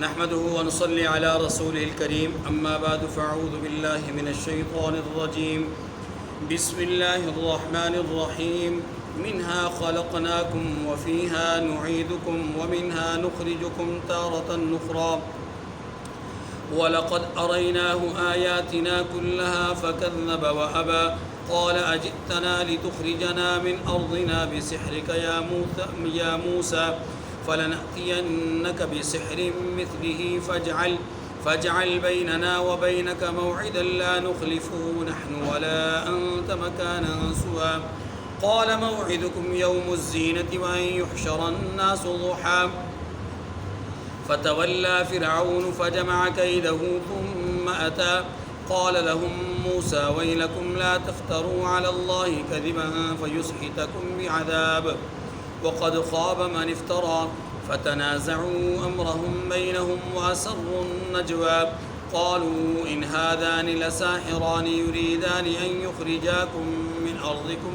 نحمده ونصلي على رسوله الكريم أما بعد فأعوذ بالله من الشيطان الرجيم بسم الله الرحمن الرحيم منها خلقناكم وفيها نعيدكم ومنها نخرجكم تارة أخرى ولقد أريناه آياتنا كلها فكذب وأبى قال أجئتنا لتخرجنا من أرضنا بسحرك يا موسى فلنأتينك بسحر مثله فاجعل بيننا وبينك موعدا لا نخلفه نحن ولا أنت مكانا سوى قال موعدكم يوم الزينة وأن يحشر الناس ضحى فتولى فرعون فجمع كيده ثم أتى قال لهم موسى ويلكم لا تفتروا على الله كذبا فيسحتكم بعذاب وقد خاب من افترى فتنازعوا أمرهم بينهم وأسروا النجوى قالوا إن هذان لساحران يريدان أن يخرجاكم من أرضكم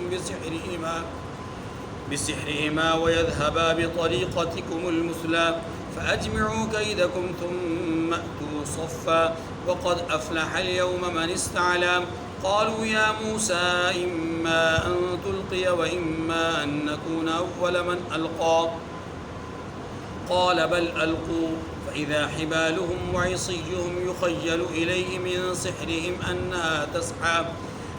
بسحرهما ويذهبا بطريقتكم المثلى فأجمعوا كيدكم ثم أتوا صفا وقد أفلح اليوم من استعلى قالوا يا موسى إما أن تلقي وإما أن نكون أول من ألقى قال بل ألقوا فإذا حبالهم وعصيهم يخيل إليه من سحرهم أنها تسعى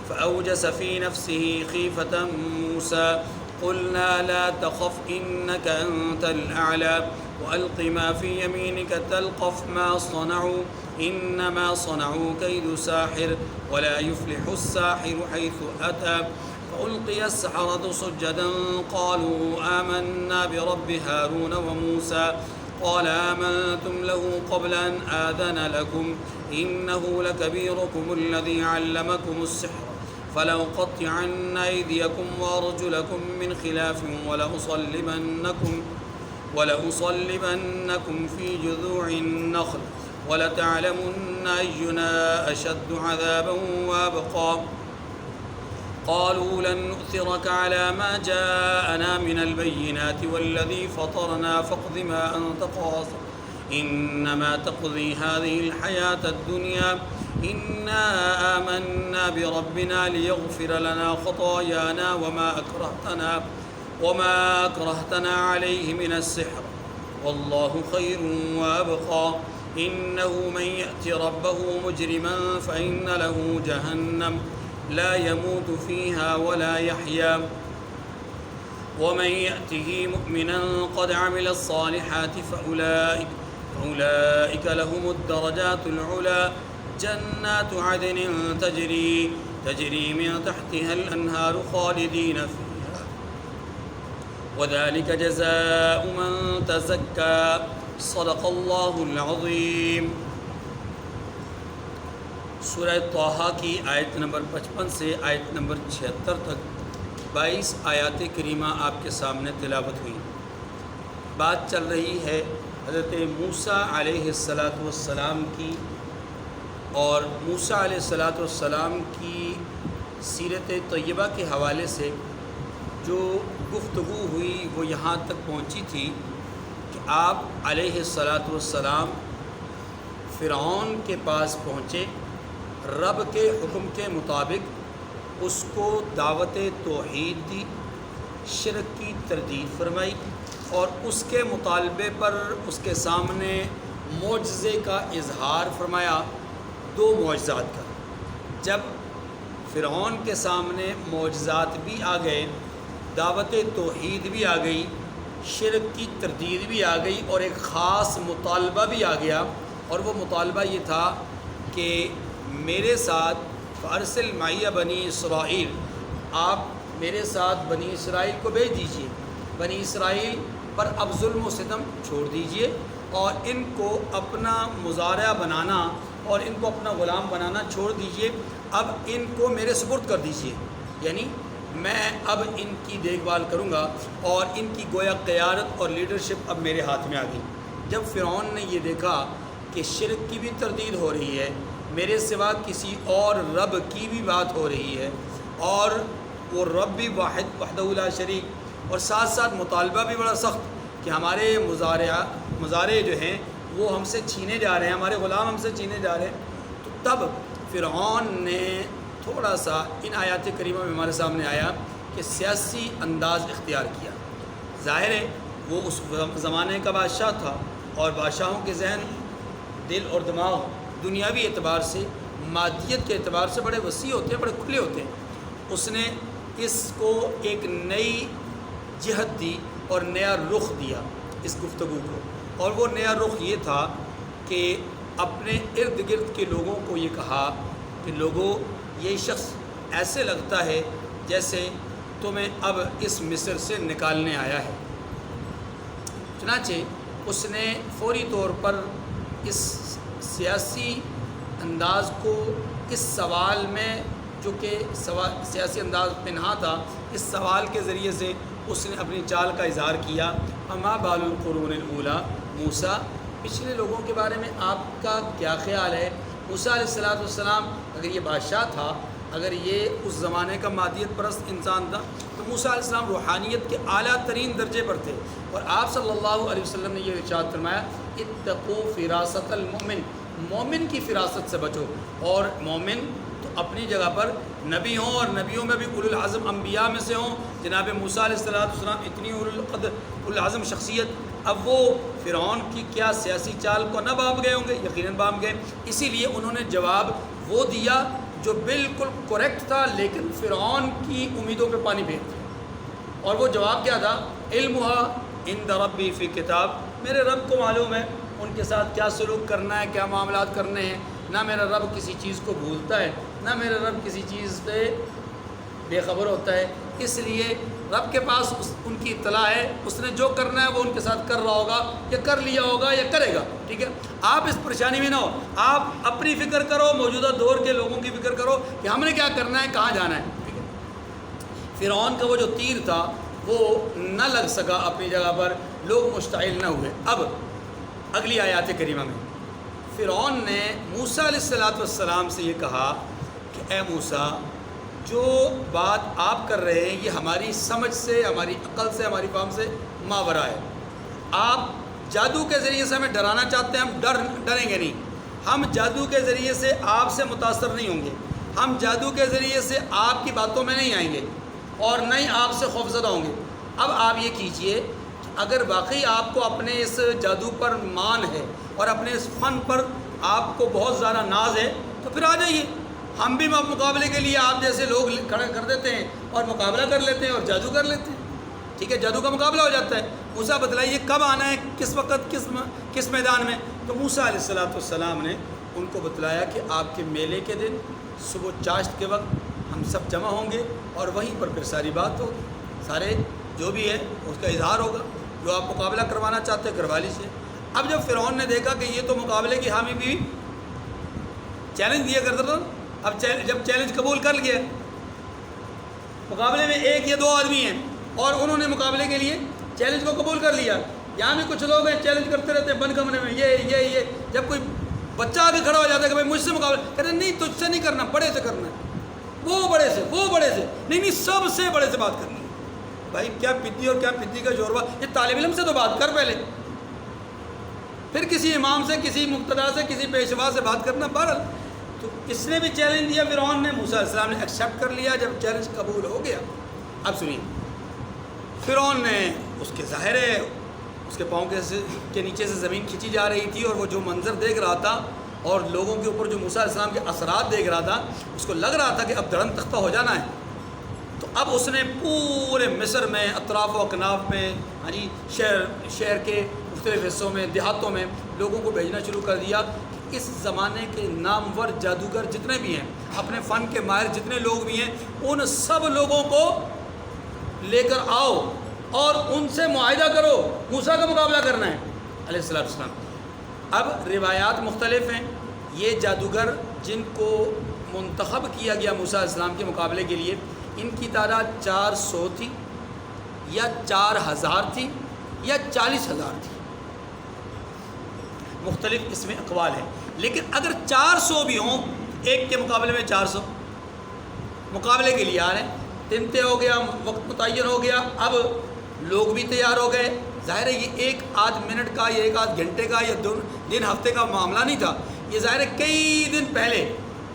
فأوجس في نفسه خيفة موسى قلنا لا تخف إنك أنت الأعلى وألق ما في يمينك تلقف ما صنعوا إنما صنعوا كيد ساحر ولا يفلح الساحر حيث أتى فألقي السحرة سجدا قالوا آمنا برب هارون وموسى قال آمنتم له قبل أن آذن لكم إنه لكبيركم الذي علمكم السحر فلأقطعن أيديكم وأرجلكم من خلاف ولأصلبنكم في جذوع النخل ولتعلمن أينا أشد عذابا وأبقى قالوا لن نؤثرك على ما جاءنا من البينات والذي فطرنا فاقض ما أنت قاض إنما تقضي هذه الحياة الدنيا إنا آمنا بربنا ليغفر لنا خطايانا وما أكرهتنا عليه من السحر والله خير وأبقى إنه من يأت ربه مجرما فإن له جهنم لا يموت فيها ولا يحيا ومن يأته مؤمنا قد عمل الصالحات فأولئك لهم الدرجات العلى جنات عدن تجري من تحتها الأنهار خالدين فيها وذلك جزاء من تزكى صدق اللہ العظیم۔ سورہ طٰہٰ کی آیت نمبر 55 سے آیت نمبر 76 تک 22 آیات کریمہ آپ کے سامنے تلاوت ہوئی۔ بات چل رہی ہے حضرت موسیٰ علیہ السلام کی، اور موسیٰ علیہ السلام کی سیرت طیبہ کے حوالے سے جو گفتگو ہوئی وہ یہاں تک پہنچی تھی کہ آپ علیہ السلام فرعون کے پاس پہنچے، رب کے حکم کے مطابق اس کو دعوت توحید دی، شرک کی تردید فرمائی، اور اس کے مطالبے پر اس کے سامنے معجزے کا اظہار فرمایا، 2 معجزات کا۔ جب فرعون کے سامنے معجزات بھی آ گئے، دعوت توحید بھی آ گئی، شرک کی تردید بھی آ گئی، اور ایک خاص مطالبہ بھی آ گیا، اور وہ مطالبہ یہ تھا کہ میرے ساتھ فارسل معیہ بنی اسرائیل، آپ میرے ساتھ بنی اسرائیل کو بھیج دیجئے، بنی اسرائیل پر اب ظلم و ستم چھوڑ دیجئے، اور ان کو اپنا مزارع بنانا اور ان کو اپنا غلام بنانا چھوڑ دیجئے، اب ان کو میرے سپرد کر دیجئے، یعنی میں اب ان کی دیکھ بھال کروں گا، اور ان کی گویا قیادت اور لیڈرشپ اب میرے ہاتھ میں آ گئی۔ جب فرعون نے یہ دیکھا کہ شرک کی بھی تردید ہو رہی ہے، میرے سوا کسی اور رب کی بھی بات ہو رہی ہے، اور وہ رب بھی واحد وحدہ لا شریک، اور ساتھ ساتھ مطالبہ بھی بڑا سخت کہ ہمارے مزارع جو ہیں وہ ہم سے چھینے جا رہے ہیں، ہمارے غلام ہم سے چھینے جا رہے ہیں۔ تو تب فرعون نے تھوڑا سا ان آیات کریمہ میں ہمارے سامنے آیا کہ سیاسی انداز اختیار کیا۔ ظاہر ہے وہ اس زمانے کا بادشاہ تھا، اور بادشاہوں کے ذہن، دل اور دماغ دنیاوی اعتبار سے، مادیت کے اعتبار سے بڑے وسیع ہوتے ہیں، بڑے کھلے ہوتے ہیں۔ اس نے اس کو ایک نئی جہت دی اور نیا رخ دیا اس گفتگو کو، اور وہ نیا رخ یہ تھا کہ اپنے ارد گرد کے لوگوں کو یہ کہا کہ لوگوں، یہ شخص ایسے لگتا ہے جیسے تمہیں اب اس مصر سے نکالنے آیا ہے۔ چنانچہ اس نے فوری طور پر اس سیاسی انداز کو اس سوال میں، جو کہ سیاسی انداز پنہا تھا، اس سوال کے ذریعے سے اس نے اپنی چال کا اظہار کیا۔ اما بال القرون الاولیٰ، موسیٰ، پچھلے لوگوں کے بارے میں آپ کا کیا خیال ہے؟ موسیٰ علیہ السلام اگر یہ بادشاہ تھا، اگر یہ اس زمانے کا مادیت پرست انسان تھا، تو موسیٰ علیہ السلام روحانیت کے اعلیٰ ترین درجے پر تھے، اور آپ صلی اللہ علیہ وسلم نے یہ ارشاد فرمایا، اتقوا فراست المؤمن، مومن کی فراست سے بچو۔ اور مومن تو اپنی جگہ پر نبی ہوں، اور نبیوں میں بھی اولو العزم انبیاء میں سے ہوں۔ جناب موسیٰ علیہ السلام اتنی اولو العزم شخصیت، اب وہ فرعون کی کیا سیاسی چال کو نہ بانپ گئے ہوں گے؟ یقیناً بانپ گئے۔ اسی لیے انہوں نے جواب وہ دیا جو بالکل کریکٹ تھا، لیکن فرعون کی امیدوں پہ پانی پھیر دیا۔ اور وہ جواب کیا تھا؟ علمها عند ربی فی کتاب، میرے رب کو معلوم ہے ان کے ساتھ کیا سلوک کرنا ہے، کیا معاملات کرنے ہیں۔ نہ میرا رب کسی چیز کو بھولتا ہے، نہ میرا رب کسی چیز پہ بے خبر ہوتا ہے، اس لیے رب کے پاس ان کی اطلاع ہے، اس نے جو کرنا ہے وہ ان کے ساتھ کر رہا ہوگا، یا کر لیا ہوگا، یا کرے گا۔ ٹھیک ہے، آپ اس پریشانی میں نہ ہو، آپ اپنی فکر کرو، موجودہ دور کے لوگوں کی فکر کرو کہ ہم نے کیا کرنا ہے، کہاں جانا ہے۔ ٹھیک ہے، فرعون کا وہ جو تیر تھا وہ نہ لگ سکا اپنی جگہ پر، لوگ مشتعل نہ ہوئے۔ اب اگلی آیات کریمہ میں فرعون نے موسیٰ علیہ السلام سے یہ کہا کہ اے موسیٰ، جو بات آپ کر رہے ہیں یہ ہماری سمجھ سے، ہماری عقل سے، ہماری فہم سے ماورا ہے۔ آپ جادو کے ذریعے سے ہمیں ڈرانا چاہتے ہیں، ہم ڈریں گے نہیں۔ ہم جادو کے ذریعے سے آپ سے متاثر نہیں ہوں گے، ہم جادو کے ذریعے سے آپ کی باتوں میں نہیں آئیں گے، اور نہ ہی آپ سے خوفزدہ ہوں گے۔ اب آپ یہ کیجئے کہ اگر واقعی آپ کو اپنے اس جادو پر مان ہے اور اپنے اس فن پر آپ کو بہت زیادہ ناز ہے، تو پھر آ جائیے، ہم بھی مقابلے کے لیے آپ جیسے لوگ کھڑا کر دیتے ہیں اور مقابلہ کر لیتے ہیں اور جادو کر لیتے ہیں۔ ٹھیک ہے، جادو کا مقابلہ ہو جاتا ہے۔ موسیٰ بتلائیے کب آنا ہے، کس وقت، کس میدان میں؟ تو موسیٰ علیہ السلام نے ان کو بتلایا کہ آپ کے میلے کے دن صبح چاشت کے وقت ہم سب جمع ہوں گے، اور وہیں پر پھر ساری بات ہوگی، سارے جو بھی ہے اس کا اظہار ہوگا، جو آپ مقابلہ کروانا چاہتے ہیں کروا لیجیے۔ اب جب فرعون نے دیکھا کہ یہ تو مقابلے کی حامی بھی چیلنج دیا کرتا تھا، اب جب چیلنج قبول کر لیا، مقابلے میں ایک یا دو آدمی ہیں اور انہوں نے مقابلے کے لیے چیلنج کو قبول کر لیا، یہاں بھی کچھ لوگ ہیں چیلنج کرتے رہتے ہیں بند کمرے میں، یہ جب کوئی بچہ آگے کھڑا ہو جاتا ہے کہ بھائی مجھ سے مقابلہ، کہتے ہیں نہیں تجھ سے نہیں کرنا، بڑے سے کرنا ہے، وہ بڑے سے نہیں سب سے بڑے سے بات کرنی ہے۔ بھائی کیا پدی اور کیا پدی کا جوروا، یہ طالب علم سے تو بات کر پہلے، پھر کسی امام سے، کسی مقتدا سے، کسی پیشوا سے بات کرنا۔ بہرحال تو اس نے بھی چیلنج دیا، فرعون نے، موسیٰ علیہ السلام نے ایکسیپٹ کر لیا۔ جب چیلنج قبول ہو گیا، اب سنیے، فرعون نے اس کے ظاہر ہے اس کے پاؤں کے نیچے سے زمین کھینچی جا رہی تھی، اور وہ جو منظر دیکھ رہا تھا اور لوگوں کے اوپر جو موسیٰ علیہ السلام کے اثرات دیکھ رہا تھا، اس کو لگ رہا تھا کہ اب درن تختہ ہو جانا ہے۔ تو اب اس نے پورے مصر میں، اطراف و اکناف میں، شہر کے مختلف حصوں میں، دیہاتوں میں لوگوں کو بھیجنا شروع کر دیا کہ اس زمانے کے نامور جادوگر جتنے بھی ہیں، اپنے فن کے ماہر جتنے لوگ بھی ہیں، ان سب لوگوں کو لے کر آؤ اور ان سے معاہدہ کرو، موسیٰ کا مقابلہ کرنا ہے علیہ السلام۔ اب روایات مختلف ہیں، یہ جادوگر جن کو منتخب کیا گیا موسیٰ علیہ السلام کے مقابلے کے لیے، ان کی تعداد 400 تھی یا 4000 تھی یا 40,000 تھی، مختلف اس میں اقوال ہیں۔ لیکن اگر 400 بھی ہوں، ایک کے مقابلے میں 400 مقابلے کے لیے آ رہے ہیں، دن طے ہو گیا، وقت متعین ہو گیا۔ اب لوگ بھی تیار ہو گئے. ظاہر ہے یہ ایک آدھ منٹ کا یا ایک آدھ گھنٹے کا یا 2 دن ہفتے کا معاملہ نہیں تھا. یہ ظاہر ہے کئی دن پہلے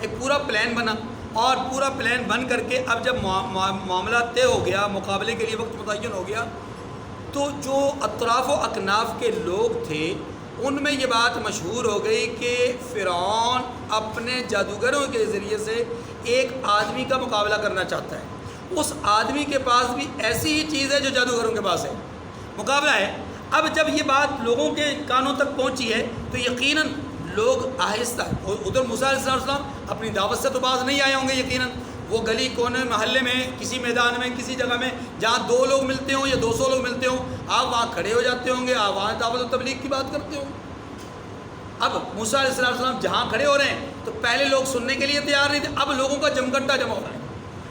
ایک پورا پلان بنا, اور پورا پلان بن کر کے اب جب معاملہ طے ہو گیا, مقابلے کے لیے وقت متعین ہو گیا, تو جو اطراف و اکناف کے لوگ تھے ان میں یہ بات مشہور ہو گئی کہ فرعون اپنے جادوگروں کے ذریعے سے ایک آدمی کا مقابلہ کرنا چاہتا ہے. اس آدمی کے پاس بھی ایسی ہی چیز ہے جو جادوگروں کے پاس ہے, مقابلہ ہے. اب جب یہ بات لوگوں کے کانوں تک پہنچی ہے تو یقیناً لوگ آہستہ, ادھر موسیٰ علیہ السلام اپنی دعوت سے تو باز نہیں آئے ہوں گے یقیناً. وہ گلی کونے محلے میں, کسی میدان میں, کسی جگہ میں جہاں 2 لوگ ملتے ہوں یا 200 لوگ ملتے ہوں, آپ وہاں کھڑے ہو جاتے ہوں گے, آپ وہاں دعوت و تبلیغ کی بات کرتے ہوں. اب موسیٰ علیہ السلام جہاں کھڑے ہو رہے ہیں تو پہلے لوگ سننے کے لیے تیار نہیں تھے, اب لوگوں کا جمگٹا جمع ہو رہا ہے,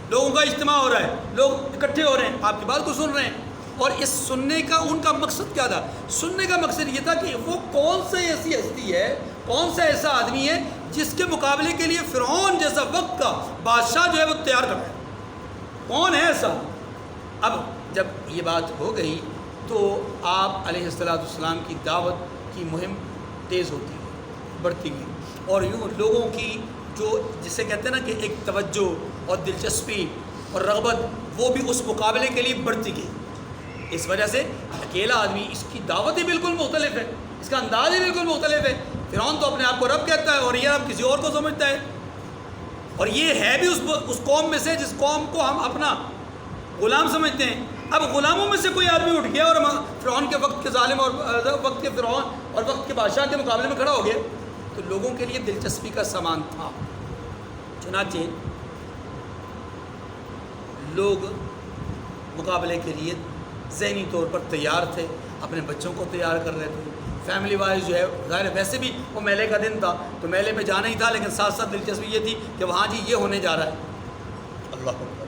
لوگوں کا اجتماع ہو رہا ہے, لوگ اکٹھے ہو رہے ہیں, آپ کی بات کو سن رہے ہیں. اور اس سننے کا ان کا مقصد کیا تھا؟ سننے کا مقصد یہ تھا کہ وہ کون سی ایسی ہستی ہے, کون سا ایسا آدمی ہے جس کے مقابلے کے لیے فرعون جیسا وقت کا بادشاہ جو ہے وہ تیار کر رہا ہے, کون ہے ایسا. اب جب یہ بات ہو گئی تو آپ علیہ السلام کی دعوت کی مہم تیز ہوتی گئی, بڑھتی گئی, اور یوں لوگوں کی جو جسے کہتے ہیں نا کہ ایک توجہ اور دلچسپی اور رغبت وہ بھی اس مقابلے کے لیے بڑھتی گئی. اس وجہ سے اکیلا آدمی, اس کی دعوت ہی بالکل مختلف ہے, اس کا انداز ہی بالکل مختلف ہے. فرعون تو اپنے آپ کو رب کہتا ہے اور یہ رب کسی اور کو سمجھتا ہے, اور یہ ہے بھی اس قوم میں سے جس قوم کو ہم اپنا غلام سمجھتے ہیں. اب غلاموں میں سے کوئی آدمی اٹھ گیا اور فرعون کے وقت کے ظالم اور وقت کے فرعون اور وقت کے بادشاہ کے مقابلے میں کھڑا ہو گیا, تو لوگوں کے لیے دلچسپی کا سامان تھا. چنانچہ لوگ مقابلے کے لیے ذہنی طور پر تیار تھے, اپنے بچوں کو تیار کر رہے تھے. فیملی وائز جو ہے ظاہر ہے ویسے بھی وہ میلے کا دن تھا تو میلے میں جانا ہی تھا, لیکن ساتھ ساتھ دلچسپی یہ تھی کہ وہاں جی یہ ہونے جا رہا ہے. اللہ اکبر.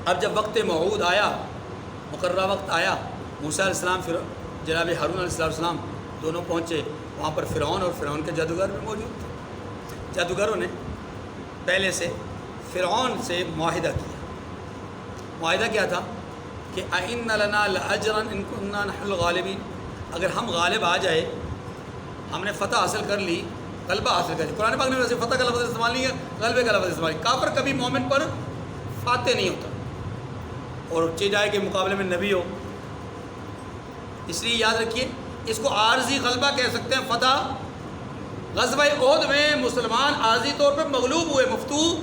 اب جب وقت موعود آیا, مقررہ وقت آیا, موسیٰ علیہ السلام پھر جناب ہارون علیہ السلام دونوں پہنچے. وہاں پر فرعون اور فرعون کے جادوگر بھی موجود تھے. جادوگروں نے پہلے سے فرعون سے معاہدہ کیا. معاہدہ کیا تھا کہ اَإِنَّ لَنَا لَأَجْرًا إِن كُنَّا نَحْنُ الْغَالِبِينَ, اگر ہم غالب آ جائے, ہم نے فتح حاصل کر لی, غلبہ حاصل کر لی. قرآن پاک نے ویسے فتح کا لفظ استعمال نہیں کیا, غلبے کا لفظ استعمال. کافر کبھی مومن پر فاتح نہیں ہوتا, اور چاہے جائے کہ مقابلے میں نبی ہو. اس لیے یاد رکھیے اس کو عارضی غلبہ کہہ سکتے ہیں. فتح غزوہ احد میں مسلمان عارضی طور پہ مغلوب ہوئے, مفتوح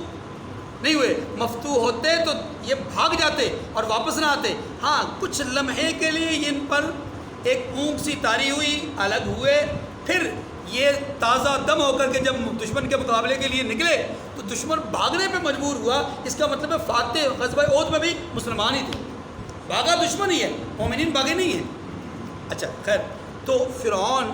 نہیں ہوئے. مفتوح ہوتے تو یہ بھاگ جاتے اور واپس نہ آتے. ہاں کچھ لمحے کے لیے ان پر ایک اونگ سی طاری ہوئی, الگ ہوئے, پھر یہ تازہ دم ہو کر کے جب دشمن کے مقابلے کے لیے نکلے تو دشمن بھاگنے پہ مجبور ہوا. اس کا مطلب ہے فاتح غزوہ احد میں بھی مسلمان ہی تھے, بھاگا دشمن ہی ہے, مومنین بھاگے نہیں ہیں. اچھا خیر, تو فرعون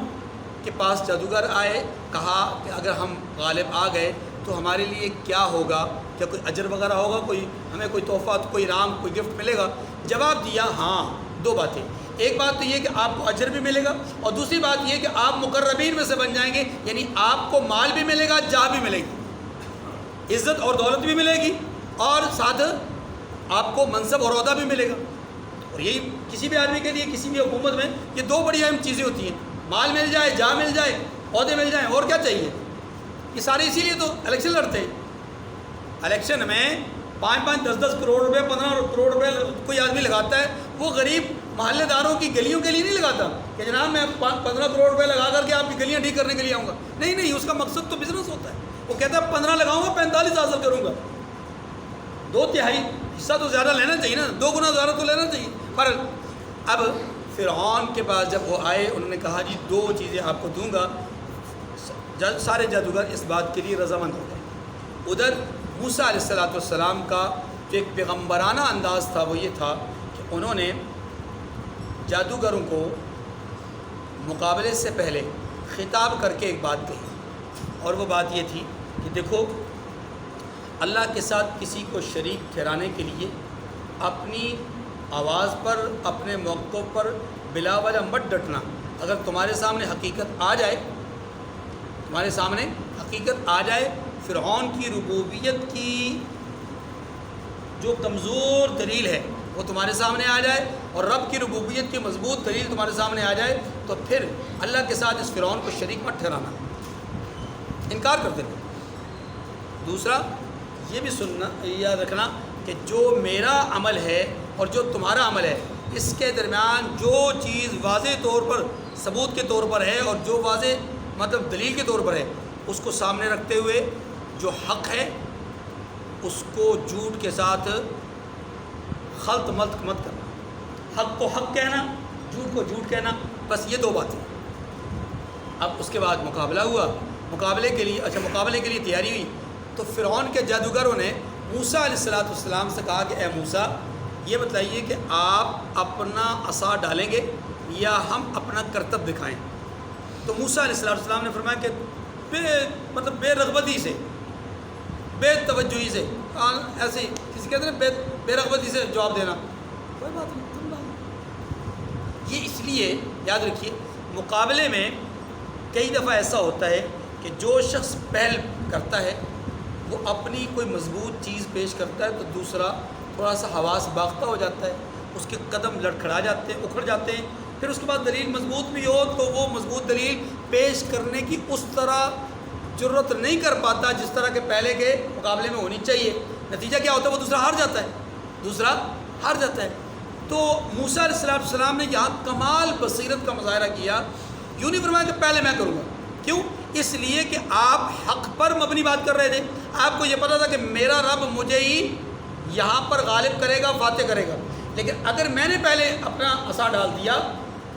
کے پاس جادوگر آئے, کہا کہ اگر ہم غالب آ گئے تو ہمارے لیے کیا ہوگا, کیا کوئی اجر وغیرہ ہوگا, کوئی ہمیں کوئی تحفہ, کوئی انعام, کوئی گفٹ ملے گا. جواب دیا ہاں 2 باتیں. ایک بات تو یہ کہ آپ کو اجر بھی ملے گا, اور دوسری بات یہ کہ آپ مقربین میں سے بن جائیں گے, یعنی آپ کو مال بھی ملے گا, جاہ بھی ملے گی, عزت اور دولت بھی ملے گی, اور ساتھ آپ کو منصب اور عہدہ بھی ملے گا. اور یہی کسی بھی آدمی کے لیے, کسی بھی حکومت میں یہ 2 بڑی اہم چیزیں ہوتی ہیں, مال مل جائے, جاہ مل جائے, عہدے مل جائیں, اور کیا چاہیے. یہ سارے اسی لیے تو الیکشن لڑتے ہیں. الیکشن میں 5-5, 10-10 کروڑ روپے, 15 کروڑ روپے کوئی آدمی لگاتا ہے. وہ غریب محلے داروں کی گلیوں کے لیے نہیں لگاتا کہ جناب میں 15 کروڑ روپے لگا کر کے آپ کی گلیاں ٹھیک کرنے کے لیے آؤں گا. نہیں نہیں, اس کا مقصد تو بزنس ہوتا ہے. وہ کہتا ہے 15 لگاؤں گا, 45 حاصل کروں گا. 2/3 حصہ تو زیادہ لینا چاہیے نا, 2 گنا زیادہ تو لینا چاہیے. پر اب فرعون کے پاس جب وہ آئے, انہوں نے کہا جی 2 چیزیں آپ کو دوں گا. سارے جادوگر اس بات کے لیے رضامند ہو گئے. ادھر موسیٰ علیہ السلام کا جو ایک پیغمبرانہ انداز تھا وہ یہ تھا کہ انہوں نے جادوگروں کو مقابلے سے پہلے خطاب کر کے ایک بات کہی, اور وہ بات یہ تھی کہ دیکھو اللہ کے ساتھ کسی کو شریک ٹھہرانے کے لیے اپنی آواز پر, اپنے موقع پر بلا وجہ مت ڈٹنا. اگر تمہارے سامنے حقیقت آ جائے, تمہارے سامنے حقیقت آ جائے, فرعون کی ربوبیت کی جو کمزور دلیل ہے وہ تمہارے سامنے آ جائے اور رب کی ربوبیت کی مضبوط دلیل تمہارے سامنے آ جائے تو پھر اللہ کے ساتھ اس فرعون کو شریک مت ٹھہرانا، انکار کر دینا۔ دوسرا یہ بھی سننا یاد رکھنا کہ جو میرا عمل ہے اور جو تمہارا عمل ہے اس کے درمیان جو چیز واضح طور پر ثبوت کے طور پر ہے اور جو واضح مطلب دلیل کے طور پر ہے اس کو سامنے رکھتے ہوئے جو حق ہے اس کو جھوٹ کے ساتھ خلط ملط مت کرنا، حق کو حق کہنا، جھوٹ کو جھوٹ کہنا، بس یہ دو باتیں۔ اب اس کے بعد مقابلہ ہوا، مقابلے کے لیے تیاری ہوئی تو فرعون کے جادوگروں نے موسیٰ علیہ السلام سے کہا کہ اے موسیٰ یہ بتائیے کہ آپ اپنا عصا ڈالیں گے یا ہم اپنا کرتب دکھائیں؟ تو موسیٰ علیہ السلام نے فرمایا کہ بے رغبتی سے، بے توجہی سے، ایسے ہی کسی کہتے ہیں بے رغبتی سے جواب دینا، کوئی بات نہیں تم ڈالو۔ یہ اس لیے یاد رکھیے مقابلے میں کئی دفعہ ایسا ہوتا ہے کہ جو شخص پہل کرتا ہے وہ اپنی کوئی مضبوط چیز پیش کرتا ہے تو دوسرا تھوڑا سا حواس باختہ ہو جاتا ہے، اس کے قدم لڑکھڑا جاتے ہیں، اکھڑ جاتے ہیں، پھر اس کے بعد دلیل مضبوط بھی ہو تو وہ مضبوط دلیل پیش کرنے کی اس طرح جرت نہیں کر پاتا جس طرح کے پہلے کے مقابلے میں ہونی چاہیے۔ نتیجہ کیا ہوتا ہے؟ وہ دوسرا ہار جاتا ہے۔ تو موسیٰ علیہ السلام نے یہاں کمال بصیرت کا مظاہرہ کیا، یوں نہیں فرمایا کہ پہلے میں کروں گا، کیوں؟ اس لیے کہ آپ حق پر مبنی بات کر رہے تھے، آپ کو یہ پتہ تھا کہ میرا رب مجھے ہی یہاں پر غالب کرے گا، فاتح کرے گا، لیکن اگر میں نے پہلے اپنا عصا ڈال دیا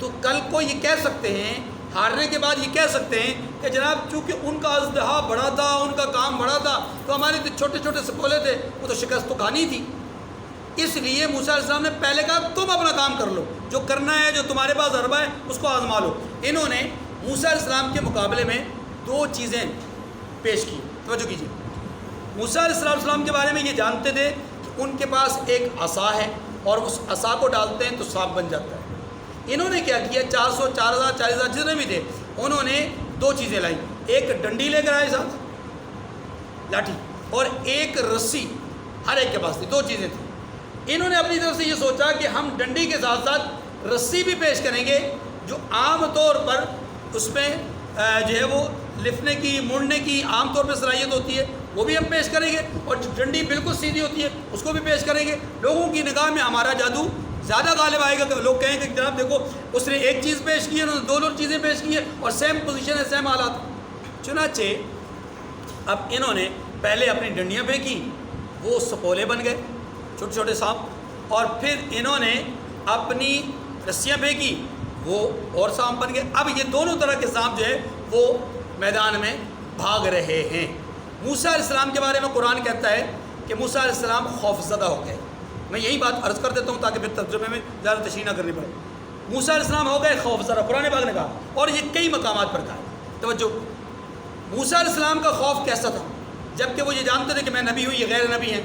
تو کل کو یہ کہہ سکتے ہیں، ہارنے کے بعد یہ کہہ سکتے ہیں کہ جناب چونکہ ان کا اژدہا بڑا تھا، ان کا کام بڑا تھا تو ہمارے تو چھوٹے چھوٹے سپولے تھے، وہ تو شکست تو کھانی تھی۔ اس لیے موسیٰ علیہ السلام نے پہلے کہا تم اپنا کام کر لو، جو کرنا ہے، جو تمہارے پاس ضربہ ہے اس کو آزما لو۔ انہوں نے موسیٰ علیہ السلام کے مقابلے میں دو چیزیں پیش کی، توجہ کیجیے۔ موسیٰ علیہ السلام کے بارے میں یہ جانتے تھے کہ ان کے پاس ایک عصا ہے اور اس عصا کو ڈالتے ہیں تو سانپ بن جاتا ہے۔ انہوں نے کیا کیا؟ 400 4000 40,000 جتنے بھی تھے انہوں نے دو چیزیں لائیں، ایک ڈنڈی لے کر آئے ساتھ لاٹھی اور ایک رسی، ہر ایک کے پاس تھی، دو چیزیں تھیں۔ انہوں نے اپنی طرف سے یہ سوچا کہ ہم ڈنڈی کے ساتھ ساتھ رسی بھی پیش کریں گے جو عام طور پر اس میں جو ہے وہ لفنے کی مڑنے کی عام طور پہ صلاحیت ہوتی ہے، وہ بھی ہم پیش کریں گے، اور جو ڈنڈی بالکل سیدھی ہوتی ہے اس کو بھی پیش کریں گے۔ لوگوں کی نگاہ میں ہمارا جادو زیادہ غالب آئے گا کہ لوگ کہیں گے کہ جناب دیکھو اس نے ایک چیز پیش کی ہے، انہوں نے دو چیزیں پیش کی ہیں اور سیم پوزیشن ہے، سیم حالات۔ چنانچہ اب انہوں نے پہلے اپنی ڈنڈیاں پھینکی، وہ سپولے بن گئے، چھوٹے چھوٹے سانپ، اور پھر انہوں نے اپنی رسیاں پھینکی، وہ اور سانپ بن گئے۔ اب یہ دونوں طرح کے سانپ جو ہے وہ میدان میں بھاگ رہے ہیں۔ موسیٰ علیہ السلام کے بارے میں قرآن کہتا ہے کہ موسیٰ علیہ السلام خوف زدہ ہو گئے۔ میں یہی بات عرض کر دیتا ہوں تاکہ پھر ترجمے میں زیادہ تشریح نہ کرنی پڑے۔ موسیٰ علیہ السلام ہو گئے خوف زدہ، قرآن پاک نے کہا، اور یہ کئی مقامات پر کہا۔ توجہ، موسیٰ علیہ السلام کا خوف کیسا تھا؟ جبکہ وہ یہ جانتے تھے کہ میں نبی ہوں، یہ غیر نبی ہیں،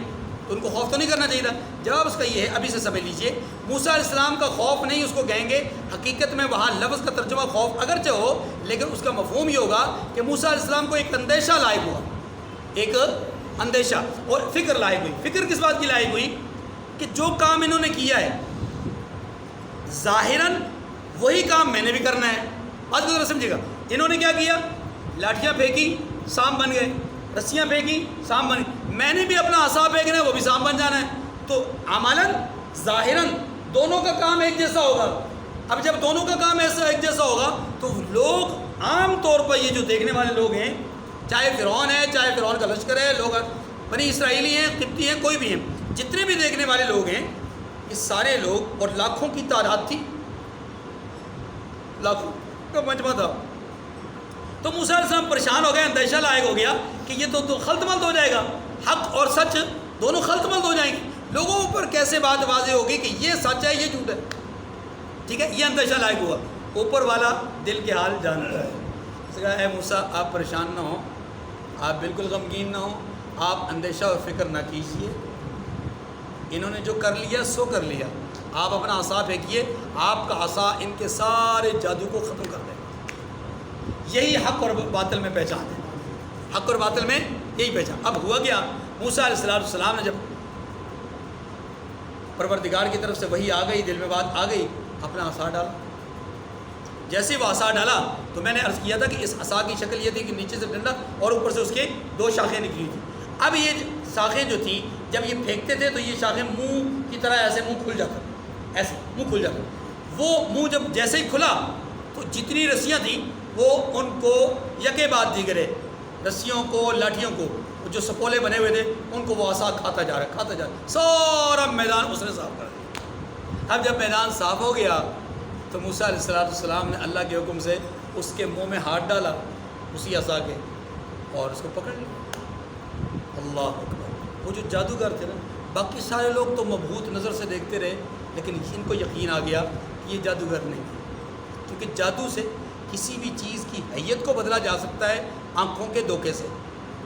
تو ان کو خوف تو نہیں کرنا چاہیے تھا۔ جواب اس کا یہ ہے، ابھی سے سمجھ لیجئے، موسیٰ علیہ السلام کا خوف نہیں اس کو کہیں گے، حقیقت میں وہاں لفظ کا ترجمہ خوف اگرچہ ہو لیکن اس کا مفہوم یہ ہوگا کہ موسیٰ علیہ السلام کو ایک اندیشہ لاحق ہوا، ایک اندیشہ اور فکر لاحق ہوئی۔ فکر کس بات کی لاحق ہوئی؟ کہ جو کام انہوں نے کیا ہے ظاہراً وہی کام میں نے بھی کرنا ہے۔ بات کو ذرا سمجھے گا، انہوں نے کیا کیا؟ لاٹھیاں پھینکی، سانپ بن گئے، رسیاں پھینکی، سانپ بن گئے، میں نے بھی اپنا عصا پھینکنا ہے، وہ بھی سانپ بن جانا ہے۔ تو عملاً ظاہراً دونوں کا کام ایک جیسا ہوگا۔ اب جب دونوں کا کام ایسا ایک جیسا ہوگا تو لوگ عام طور پر یہ جو دیکھنے والے لوگ ہیں، چاہے فرعون ہے، چاہے فرعون کا لشکر ہے، لوگ بنی اسرائیلی ہیں، قبطی ہیں، کوئی بھی ہیں، جتنے بھی دیکھنے والے لوگ ہیں یہ سارے لوگ، اور لاکھوں کی تعداد تھی، لاکھوں کا مجمع تھا، تو موسیٰ علیہ السلام پریشان ہو گئے، اندیشہ لاحق ہو گیا کہ یہ تو خلط ملط ہو جائے گا، حق اور سچ دونوں خلط ملط ہو جائیں گے، لوگوں پر کیسے بات واضح ہوگی کہ یہ سچ ہے یہ جھوٹ ہے؟ ٹھیک ہے، یہ اندیشہ لاحق ہوا۔ اوپر والا دل کے حال جانتا ہے، اس نے کہا اے موسیٰ آپ پریشان نہ ہوں، آپ بالکل غمگین نہ ہوں، آپ اندیشہ اور فکر نہ کیجیے، انہوں نے جو کر لیا سو کر لیا، آپ اپنا عصا پھینکیے، آپ کا عصا ان کے سارے جادو کو ختم کر دے گا۔ یہی حق اور باطل میں پہچان ہے، حق اور باطل میں یہی پہچان۔ اب ہوا کیا؟ موسیٰ علیہ السلام نے جب پروردگار کی طرف سے وہی آ گئی، دل میں بات آ گئی، اپنا عصا ڈالا۔ جیسے وہ عصا ڈالا تو میں نے عرض کیا تھا کہ اس عصا کی شکل یہ تھی کہ نیچے سے ڈنڈا اور اوپر سے اس کے 2 شاخیں نکلی تھی۔ اب یہ شاخیں جو تھیں جب یہ پھینکتے تھے تو یہ شاخیں منہ کی طرح ایسے منہ کھل جاتا، ایسے منہ کھل جاتا۔ وہ منہ جب جیسے ہی کھلا تو جتنی رسیاں تھیں وہ ان کو یکے بعد دیگرے، رسیوں کو، لاٹھیوں کو، جو سپولے بنے ہوئے تھے ان کو وہ عصا کھاتا جا رہا، سارا میدان اس نے صاف کر دیا۔ اب جب میدان صاف ہو گیا تو موسیٰ علیہ السلام نے اللہ کے حکم سے اس کے منہ میں ہاتھ ڈالا اسی عصا کے اور اس کو پکڑ لیا۔ اللہ اکبر۔ وہ جو جادوگر تھے نا، باقی سارے لوگ تو مبہوت نظر سے دیکھتے رہے، لیکن ان کو یقین آ گیا کہ یہ جادوگر نہیں ہے، کیونکہ جادو سے کسی بھی چیز کی حیت کو بدلا جا سکتا ہے آنکھوں کے دھوکے سے۔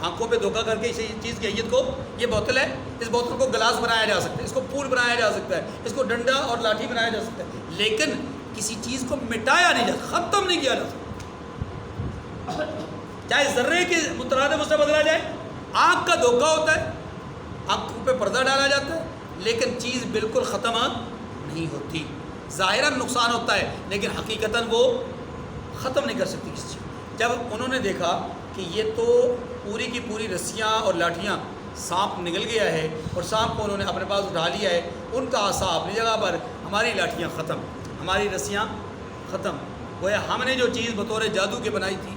آنکھوں پہ دھوکہ کر کے اسی چیز کی حیت کو، یہ بوتل ہے، اس بوتل کو گلاس بنایا جا سکتا ہے، اس کو پھول بنایا جا سکتا ہے، اس کو ڈنڈا اور لاٹھی بنایا جا سکتا ہے، لیکن کسی چیز کو مٹایا نہیں جا سکتا، ختم نہیں کیا جا سکتا، چاہے ذرے کے مترادف اس سے بدلا جائے۔ آنکھ کا دھوکہ ہوتا ہے، آنکھوں پہ پردہ ڈالا جاتا ہے، لیکن چیز بالکل ختم نہیں ہوتی، ظاہراً نقصان ہوتا ہے لیکن حقیقتاً وہ ختم نہیں کر سکتی کسی چیز۔ جب انہوں نے دیکھا کہ یہ تو پوری کی پوری رسیاں اور لاٹھیاں، سانپ نکل گیا ہے اور سانپ کو انہوں نے اپنے پاس اٹھا لیا ہے، ان کا عصا اپنی جگہ پر، ہماری لاٹھیاں ختم، ہماری رسیاں ختم، گویا ہم نے جو چیز بطور جادو کے بنائی تھی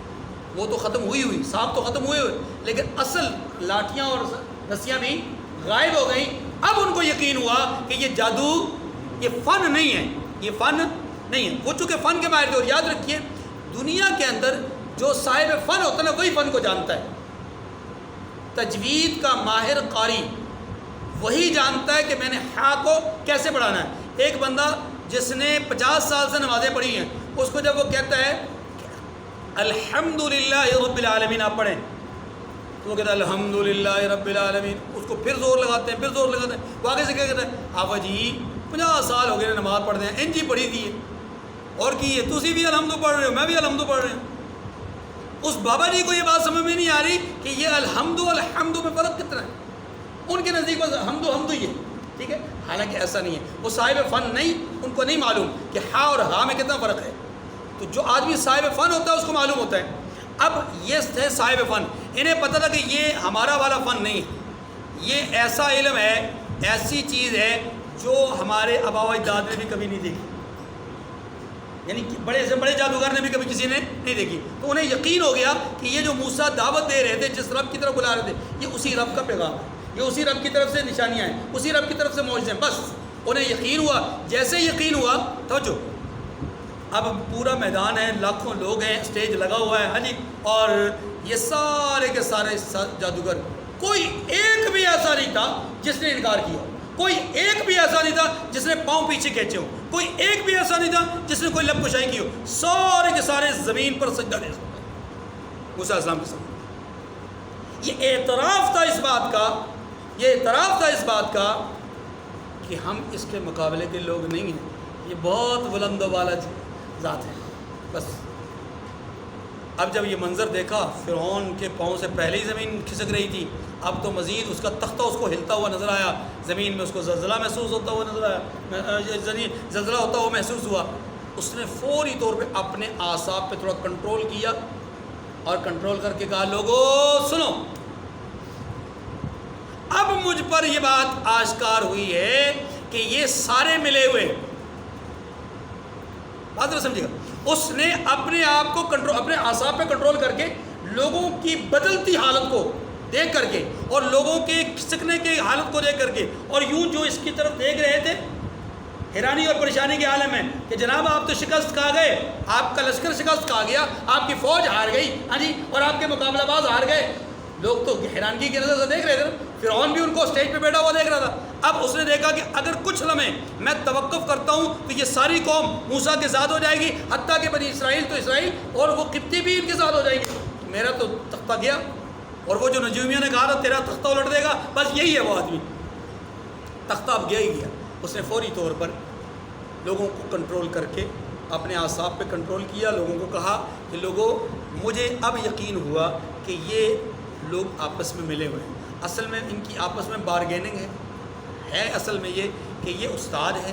وہ تو ختم ہوئی، سانپ تو ختم ہوئے، لیکن اصل لاٹھیاں اور رسیاں بھی غائب ہو گئیں۔ اب ان کو یقین ہوا کہ یہ جادو، یہ فن نہیں ہے، یہ فن نہیں ہے۔ وہ چونکہ فن کے ماہر تھے، اور یاد رکھیے دنیا کے اندر جو صاحب فن ہوتا ہے نا وہی فن کو جانتا ہے۔ تجوید کا ماہر قاری وہی جانتا ہے کہ میں نے ہا کو کیسے پڑھانا ہے۔ ایک بندہ جس نے 50 سال سے نمازیں پڑھی ہیں، اس کو جب وہ کہتا ہے الحمدللہ رب العالمین آپ پڑھیں، تو وہ کہتا ہے الحمدللہ رب العالمین، اس کو پھر زور لگاتے ہیں، پھر زور لگاتے ہیں، وہ آگے سے کیا کہتا ہے آبا جی 50 سال ہو گئے نماز پڑھتے ہیں، انجی پڑھی تھی اور کی ہے، تسی بھی الحمد پڑھ رہے ہو، میں بھی الحمد پڑھ رہے ہوں۔ اس بابا جی کو یہ بات سمجھ میں نہیں آ رہی کہ یہ الحمد میں فرق کتنا ہے، ان کے نزدیک بس حمد ہی ہے، ٹھیک ہے، حالانکہ ایسا نہیں ہے۔ وہ صاحب فن نہیں، ان کو نہیں معلوم کہ ہا اور ہا میں کتنا فرق ہے۔ تو جو آدمی صاحب فن ہوتا ہے اس کو معلوم ہوتا ہے۔ اب یہ تھے صاحب فن، انہیں پتہ تھا کہ یہ ہمارا والا فن نہیں ہے، یہ ایسا علم ہے، ایسی چیز ہے جو ہمارے آبا و اجداد نے بھی کبھی نہیں دیکھی، یعنی بڑے سے بڑے جادوگر نے بھی کبھی کسی نے نہیں دیکھی۔ تو انہیں یقین ہو گیا کہ یہ جو موسیٰ دعوت دے رہے تھے، جس رب کی طرف بلا رہے تھے، یہ اسی رب کا پیغام ہے، یہ اسی رب کی طرف سے نشانیاں ہیں، اسی رب کی طرف سے معجزے ہیں۔ بس انہیں یقین ہوا، جیسے یقین ہوا توجہ، اب پورا میدان ہے، لاکھوں لوگ ہیں، اسٹیج لگا ہوا ہے، ہاں جی، اور یہ سارے کے سارے جادوگر، کوئی ایک بھی ایسا نہیں تھا جس نے انکار کیا، کوئی ایک بھی ایسا نہیں تھا جس نے پاؤں پیچھے کھینچے ہو، کوئی ایک بھی ایسا نہیں تھا جس نے کوئی لب کشائی کی ہو، سارے کے سارے زمین پر سجدہ دے موسیٰ علیہ السلام کے سامنے۔ یہ اعتراف تھا اس بات کا، یہ اعتراف تھا اس بات کا کہ ہم اس کے مقابلے کے لوگ نہیں ہیں، یہ بہت بلند و بالا ذات ہے۔ بس اب جب یہ منظر دیکھا، فرعون کے پاؤں سے پہلے ہی زمین کھسک رہی تھی، اب تو مزید اس کا تختہ اس کو ہلتا ہوا نظر آیا، زمین میں اس کو زلزلہ محسوس ہوتا ہوا نظر آیا، زلزلہ ہوتا ہوا محسوس ہوا۔ اس نے فوری طور پہ اپنے اعصاب پہ تھوڑا کنٹرول کیا اور کنٹرول کر کے کہا لوگو سنو، اب مجھ پر یہ بات آشکار ہوئی ہے کہ یہ سارے ملے ہوئے، بات نہ سمجھے گا، اس نے اپنے آپ کو کنٹرول، اپنے اعصاب پہ کنٹرول کر کے لوگوں کی بدلتی حالت کو دیکھ کر کے اور لوگوں کے کھسکنے کی حالت کو دیکھ کر کے اور یوں جو اس کی طرف دیکھ رہے تھے حیرانی اور پریشانی کے عالم میں کہ جناب آپ تو شکست کھا گئے، آپ کا لشکر شکست کھا گیا، آپ کی فوج ہار گئی، ہاں جی، اور آپ کے مقابلہ باز ہار گئے۔ لوگ تو حیرانگی کی نظر سے دیکھ رہے تھے، فرعون بھی ان کو اسٹیج پہ بیٹھا ہوا دیکھ رہا تھا۔ اب اس نے دیکھا کہ اگر کچھ لمحے میں توقف کرتا ہوں تو یہ ساری قوم موسیٰ کے ساتھ ہو جائے گی، حتیٰ کہ بنی اسرائیل تو اسرائیل اور وہ قبطی بھی ان کے ساتھ ہو جائیں گے، میرا تو تختہ گیا۔ اور وہ جو نجومیوں نے کہا تھا تیرا تختہ الٹ دے گا، بس یہی ہے وہ آدمی، تختہ اب گیا ہی گیا۔ اس نے فوری طور پر لوگوں کو کنٹرول کر کے اپنے اعصاب پہ کنٹرول کیا، لوگوں کو کہا کہ لوگوں مجھے اب یقین ہوا کہ یہ لوگ آپس میں ملے ہوئے ہیں، اصل میں ان کی آپس میں بارگیننگ ہے اصل میں یہ کہ یہ استاد ہے،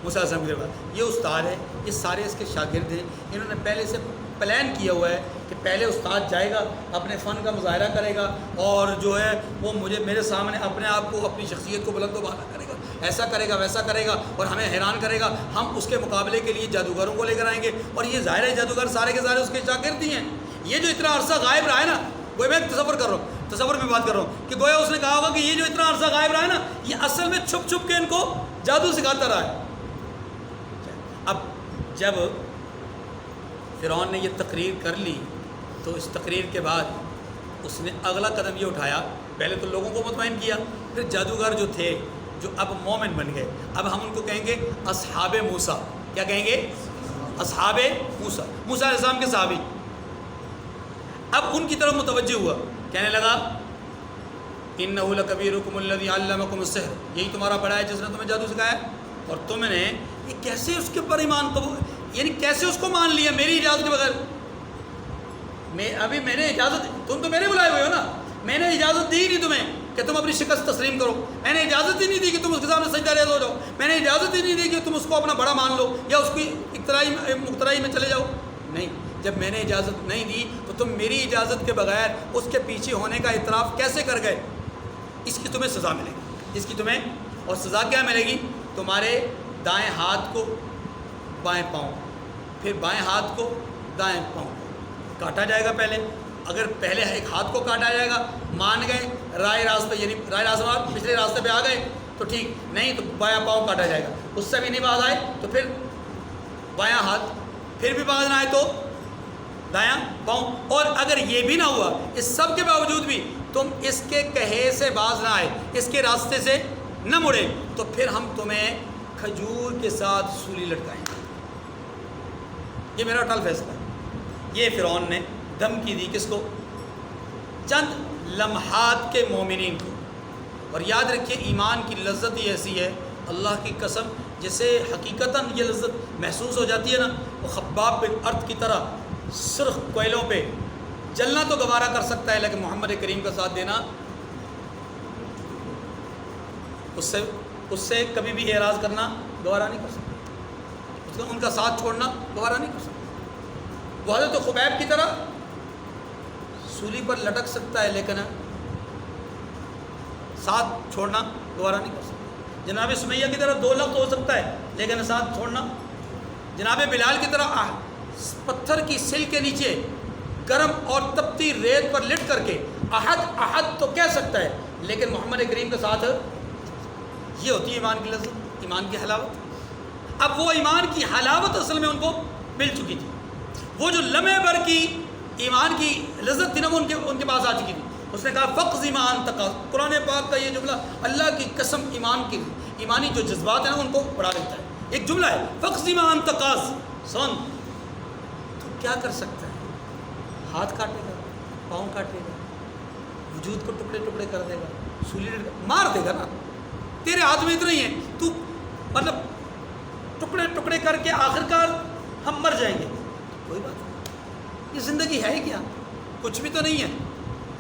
موسیٰ علیہ السلام کے بعد یہ استاد ہے، یہ سارے اس کے شاگرد ہیں، انہوں نے پہلے سے پلان کیا ہوا ہے کہ پہلے استاد جائے گا، اپنے فن کا مظاہرہ کرے گا، اور جو ہے وہ میرے سامنے اپنے آپ کو، اپنی شخصیت کو بلند و بالا کرے گا، ایسا کرے گا ویسا کرے گا اور ہمیں حیران کرے گا، ہم اس کے مقابلے کے لیے جادوگروں کو لے کر آئیں گے، اور یہ ظاہر ہے جادوگر سارے کے سارے اس کے شاگرد ہی ہیں۔ یہ جو اتنا عرصہ غائب رہا ہے نا، وہ میں تصور کر رہا ہوں، تصور میں بات کر رہا ہوں کہ گویا اس نے کہا ہوگا کہ یہ جو اتنا عرصہ غائب رہا ہے نا، یہ اصل میں چھپ چھپ کے ان کو جادو سکھاتا رہا ہے۔ اب جب فرعون نے یہ تقریر کر لی تو اس تقریر کے بعد اس نے اگلا قدم یہ اٹھایا، پہلے تو لوگوں کو مطمئن کیا، پھر جادوگر جو تھے جو اب مومن بن گئے، اب ہم ان کو کہیں گے اصحاب موسیٰ۔ کیا کہیں گے؟ اصحاب موسیٰ، موسیٰ علیہ السلام کے صحابی۔ اب ان کی طرف متوجہ ہوا، کہنے لگا انہ لکبیرکم الذی علمکم السحر، یہی تمہارا بڑا ہے جس نے تمہیں جادو سکھایا، اور تم نے یہ کیسے اس کے اوپر ایمان قبول، یعنی کیسے اس کو مان لیا میری اجازت کے بغیر؟ میں نے اجازت، تم تو میرے بلائے ہوئے ہو نا، میں نے اجازت دی نہیں تمہیں کہ تم اپنی شکست تسلیم کرو، میں نے اجازت ہی نہیں دی کہ تم اس کے سامنے سجدہ ریز ہو جاؤ، میں نے اجازت ہی نہیں دی کہ تم اس کو اپنا بڑا مان لو یا اس کی مقترائی میں چلے جاؤ۔ نہیں، جب میں نے اجازت نہیں دی تو تم میری اجازت کے بغیر اس کے پیچھے ہونے کا اعتراف کیسے کر گئے؟ اس کی تمہیں سزا ملے گی، اس کی تمہیں، اور سزا کیا ملے گی؟ تمہارے دائیں ہاتھ کو بائیں پاؤں، پھر بائیں ہاتھ کو دائیں پاؤں کاٹا جائے گا۔ اگر پہلے ایک ہاتھ کو کاٹا جائے گا، مان گئے رائے راستے، یعنی رائے راستے پچھلے راستے پہ آ گئے تو ٹھیک، نہیں تو بایاں پاؤں کاٹا جائے گا، اس سے بھی نہیں باز آئے تو پھر بایاں ہاتھ، پھر بھی باز نہ آئے تو دایاں پاؤں، اور اگر یہ بھی نہ ہوا، اس سب کے باوجود بھی تم اس کے کہے سے باز نہ آئے، اس کے راستے سے نہ مڑے، تو پھر ہم تمہیں کھجور کے ساتھ سولی لٹکائیں گے۔ یہ میرا اٹل فیصلہ ہے۔ یہ فرعون نے دھمکی دی کس کو؟ چند لمحات کے مومنین کو۔ اور یاد رکھیے ایمان کی لذت ہی ایسی ہے، اللہ کی قسم، جسے حقیقتاً یہ لذت محسوس ہو جاتی ہے نا، وہ خباب بن ارت کی طرح سرخ کوئلوں پہ جلنا تو گوارا کر سکتا ہے، لیکن محمد کریم کا ساتھ دینا اس سے کبھی بھی اعراض کرنا گوارا نہیں کر سکتا، ان کا ساتھ چھوڑنا گوارا نہیں کر سکتا۔ وہ حضرت خبیب کی طرح سولی پر لٹک سکتا ہے لیکن ساتھ چھوڑنا گوارا نہیں کر سکتا۔ جناب سمیہ کی طرح 2 لفظ ہو سکتا ہے لیکن ساتھ چھوڑنا، جناب بلال کی طرح پتھر کی سل کے نیچے گرم اور تپتی ریت پر لٹ کر کے احد احد تو کہہ سکتا ہے، لیکن محمد کریم کے ساتھ یہ ہوتی ہے ایمان کی لذت، ایمان کی حلاوت۔ اب وہ ایمان کی حلاوت اصل میں ان کو مل چکی تھی، وہ جو لمحے بھر کی ایمان کی لذت تھی نا، وہ ان کے پاس آ چکی تھی۔ اس نے کہا فقز ایمان تقاض، قرآن پاک کا یہ جملہ اللہ کی قسم ایمانی جو جذبات ہیں نا ان کو بڑھا دیتا ہے۔ ایک جملہ ہے فقز ایمان تقاض، سن تو کیا کر سکتا ہے؟ ہاتھ کاٹے گا، پاؤں کاٹے گا، وجود کو ٹکڑے ٹکڑے کر دے گا، سولی مار دے گا نا، تیرے ہاتھ میں اتنا ہی ہے، تو مطلب ٹکڑے ٹکڑے کر کے آخرکار ہم مر جائیں گے، کوئی بات نہیں۔ یہ زندگی ہے ہی کیا؟ کچھ بھی تو نہیں ہے،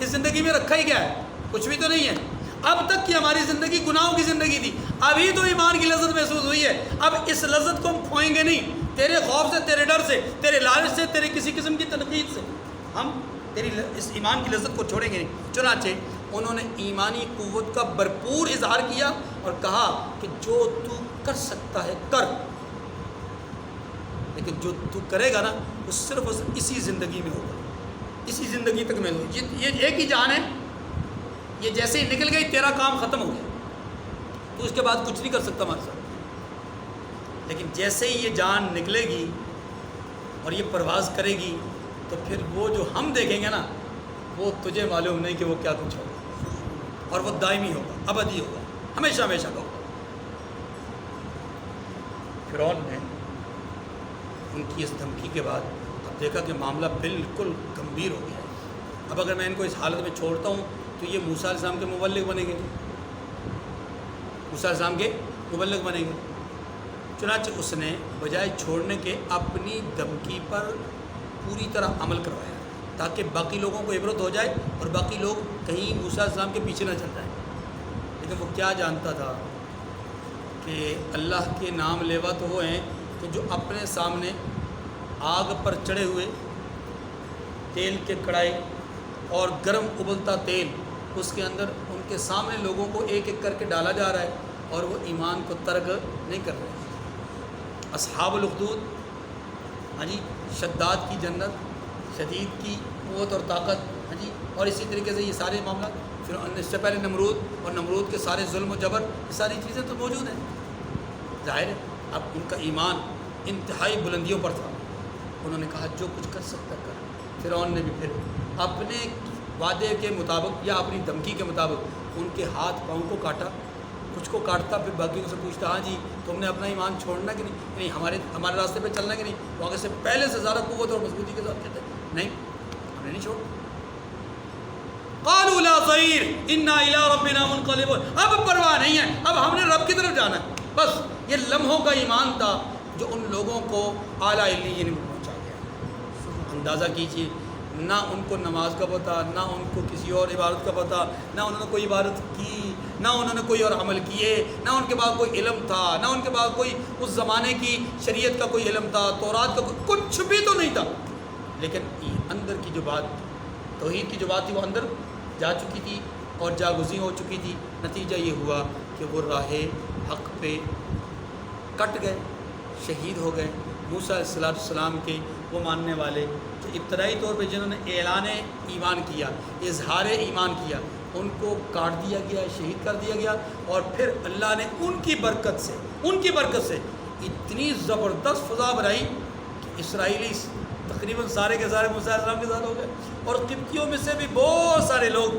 اس زندگی میں رکھا ہی کیا ہے؟ کچھ بھی تو نہیں ہے۔ اب تک کی ہماری زندگی گناہوں کی زندگی تھی، ابھی تو ایمان کی لذت محسوس ہوئی ہے، اب اس لذت کو ہم کھوئیں گے نہیں، تیرے خوف سے، تیرے ڈر سے، تیرے لالچ سے، تیرے کسی قسم کی تنقید سے ہم تیری اس ایمان کی لذت کو چھوڑیں گے نہیں۔ چنانچہ انہوں نے ایمانی قوت کا بھرپور اظہار کیا اور کہا کہ جو تو کر سکتا ہے کر، لیکن جو تو کرے گا نا وہ صرف اسی زندگی میں ہوگا، اسی زندگی تک میں ہوگا۔ یہ ایک ہی جان ہے، یہ جیسے ہی نکل گئی تیرا کام ختم ہو گیا، تو اس کے بعد کچھ نہیں کر سکتا ہمارے ساتھ۔ لیکن جیسے ہی یہ جان نکلے گی اور یہ پرواز کرے گی تو پھر وہ جو ہم دیکھیں گے نا وہ تجھے معلوم نہیں کہ وہ کیا کچھ ہوگا، اور وہ دائمی ہوگا، ابدی ہوگا، ہمیشہ ہمیشہ کا ہوگا۔ فرعون نے ان کی اس دھمکی کے بعد اب دیکھا کہ معاملہ بالکل گمبھیر ہو گیا ہے، اب اگر میں ان کو اس حالت میں چھوڑتا ہوں تو یہ موسیٰ علیہ السلام کے مبلغ بنیں گے، موسیٰ علیہ السلام کے مبلغ بنیں گے۔ چنانچہ اس نے بجائے چھوڑنے کے اپنی دھمکی پر پوری طرح عمل کروایا تاکہ باقی لوگوں کو عبرت ہو جائے اور باقی لوگ کہیں موسیٰ علیہ السلام کے پیچھے نہ چل جائیں۔ لیکن وہ کیا جانتا تھا کہ اللہ کے نام لیوا تو وہ ہیں کہ جو اپنے سامنے آگ پر چڑھے ہوئے تیل کے کڑھائی اور گرم ابلتا تیل اس کے اندر ان کے سامنے لوگوں کو ایک ایک کر کے ڈالا جا رہا ہے اور وہ ایمان کو ترک نہیں کر رہے. اصحاب الاخدود، ہاں جی، شداد کی جنت، شدید کی قوت اور طاقت، ہاں جی، اور اسی طریقے سے یہ سارے معاملات. پھر اس سے پہلے نمرود اور نمرود کے سارے ظلم و جبر، یہ ساری چیزیں تو موجود ہیں. ظاہر ہے اب ان کا ایمان انتہائی بلندیوں پر تھا. انہوں نے کہا جو کچھ کر سکتا کر. فرعون نے بھی پھر اپنے وعدے کے مطابق یا اپنی دھمکی کے مطابق ان کے ہاتھ پاؤں کو کاٹا. کچھ کو کاٹتا پھر باقیوں سے پوچھتا ہاں جی تم نے اپنا ایمان چھوڑنا کہ نہیں، ہمارے راستے پہ چلنا کہ نہیں. وہ آگے سے پہلے سے زیادہ قوت اور مضبوطی کے ساتھ کہتے ہیں نہیں ہم نے نہیں چھوڑ. قالوا لا ضیر انا الی ربنا منقلبون. اب پرواہ نہیں ہے، اب ہم نے رب کی طرف جانا ہے. بس یہ لمحوں کا ایمان تھا جو ان لوگوں کو اعلیٰ علیین میں پہنچا گیا. اندازہ کیجیے، نہ ان کو نماز کا پتہ، نہ ان کو کسی اور عبادت کا پتہ، نہ انہوں نے کوئی عبادت کی، نہ انہوں نے کوئی اور عمل کیے، نہ ان کے پاس کوئی علم تھا، نہ ان کے پاس کوئی اس زمانے کی شریعت کا کوئی علم تھا، تورات کا کچھ بھی تو نہیں تھا. لیکن اندر کی جو بات، توحید کی جو بات تھی وہ اندر جا چکی تھی اور جاگزی ہو چکی تھی. نتیجہ یہ ہوا کہ وہ راہ حق پہ کٹ گئے، شہید ہو گئے. موسیٰ علیہ السلام کے وہ ماننے والے جو ابتدائی طور پہ جنہوں نے اعلان ایمان کیا، اظہار ایمان کیا، ان کو کاٹ دیا گیا، شہید کر دیا گیا. اور پھر اللہ نے ان کی برکت سے اتنی زبردست فضا بنائی کہ اسرائیلی تقریباً سارے کے سارے موسیٰ علیہ السلام کے ساتھ ہو گئے. اور قبطیوں میں سے بھی بہت سارے لوگ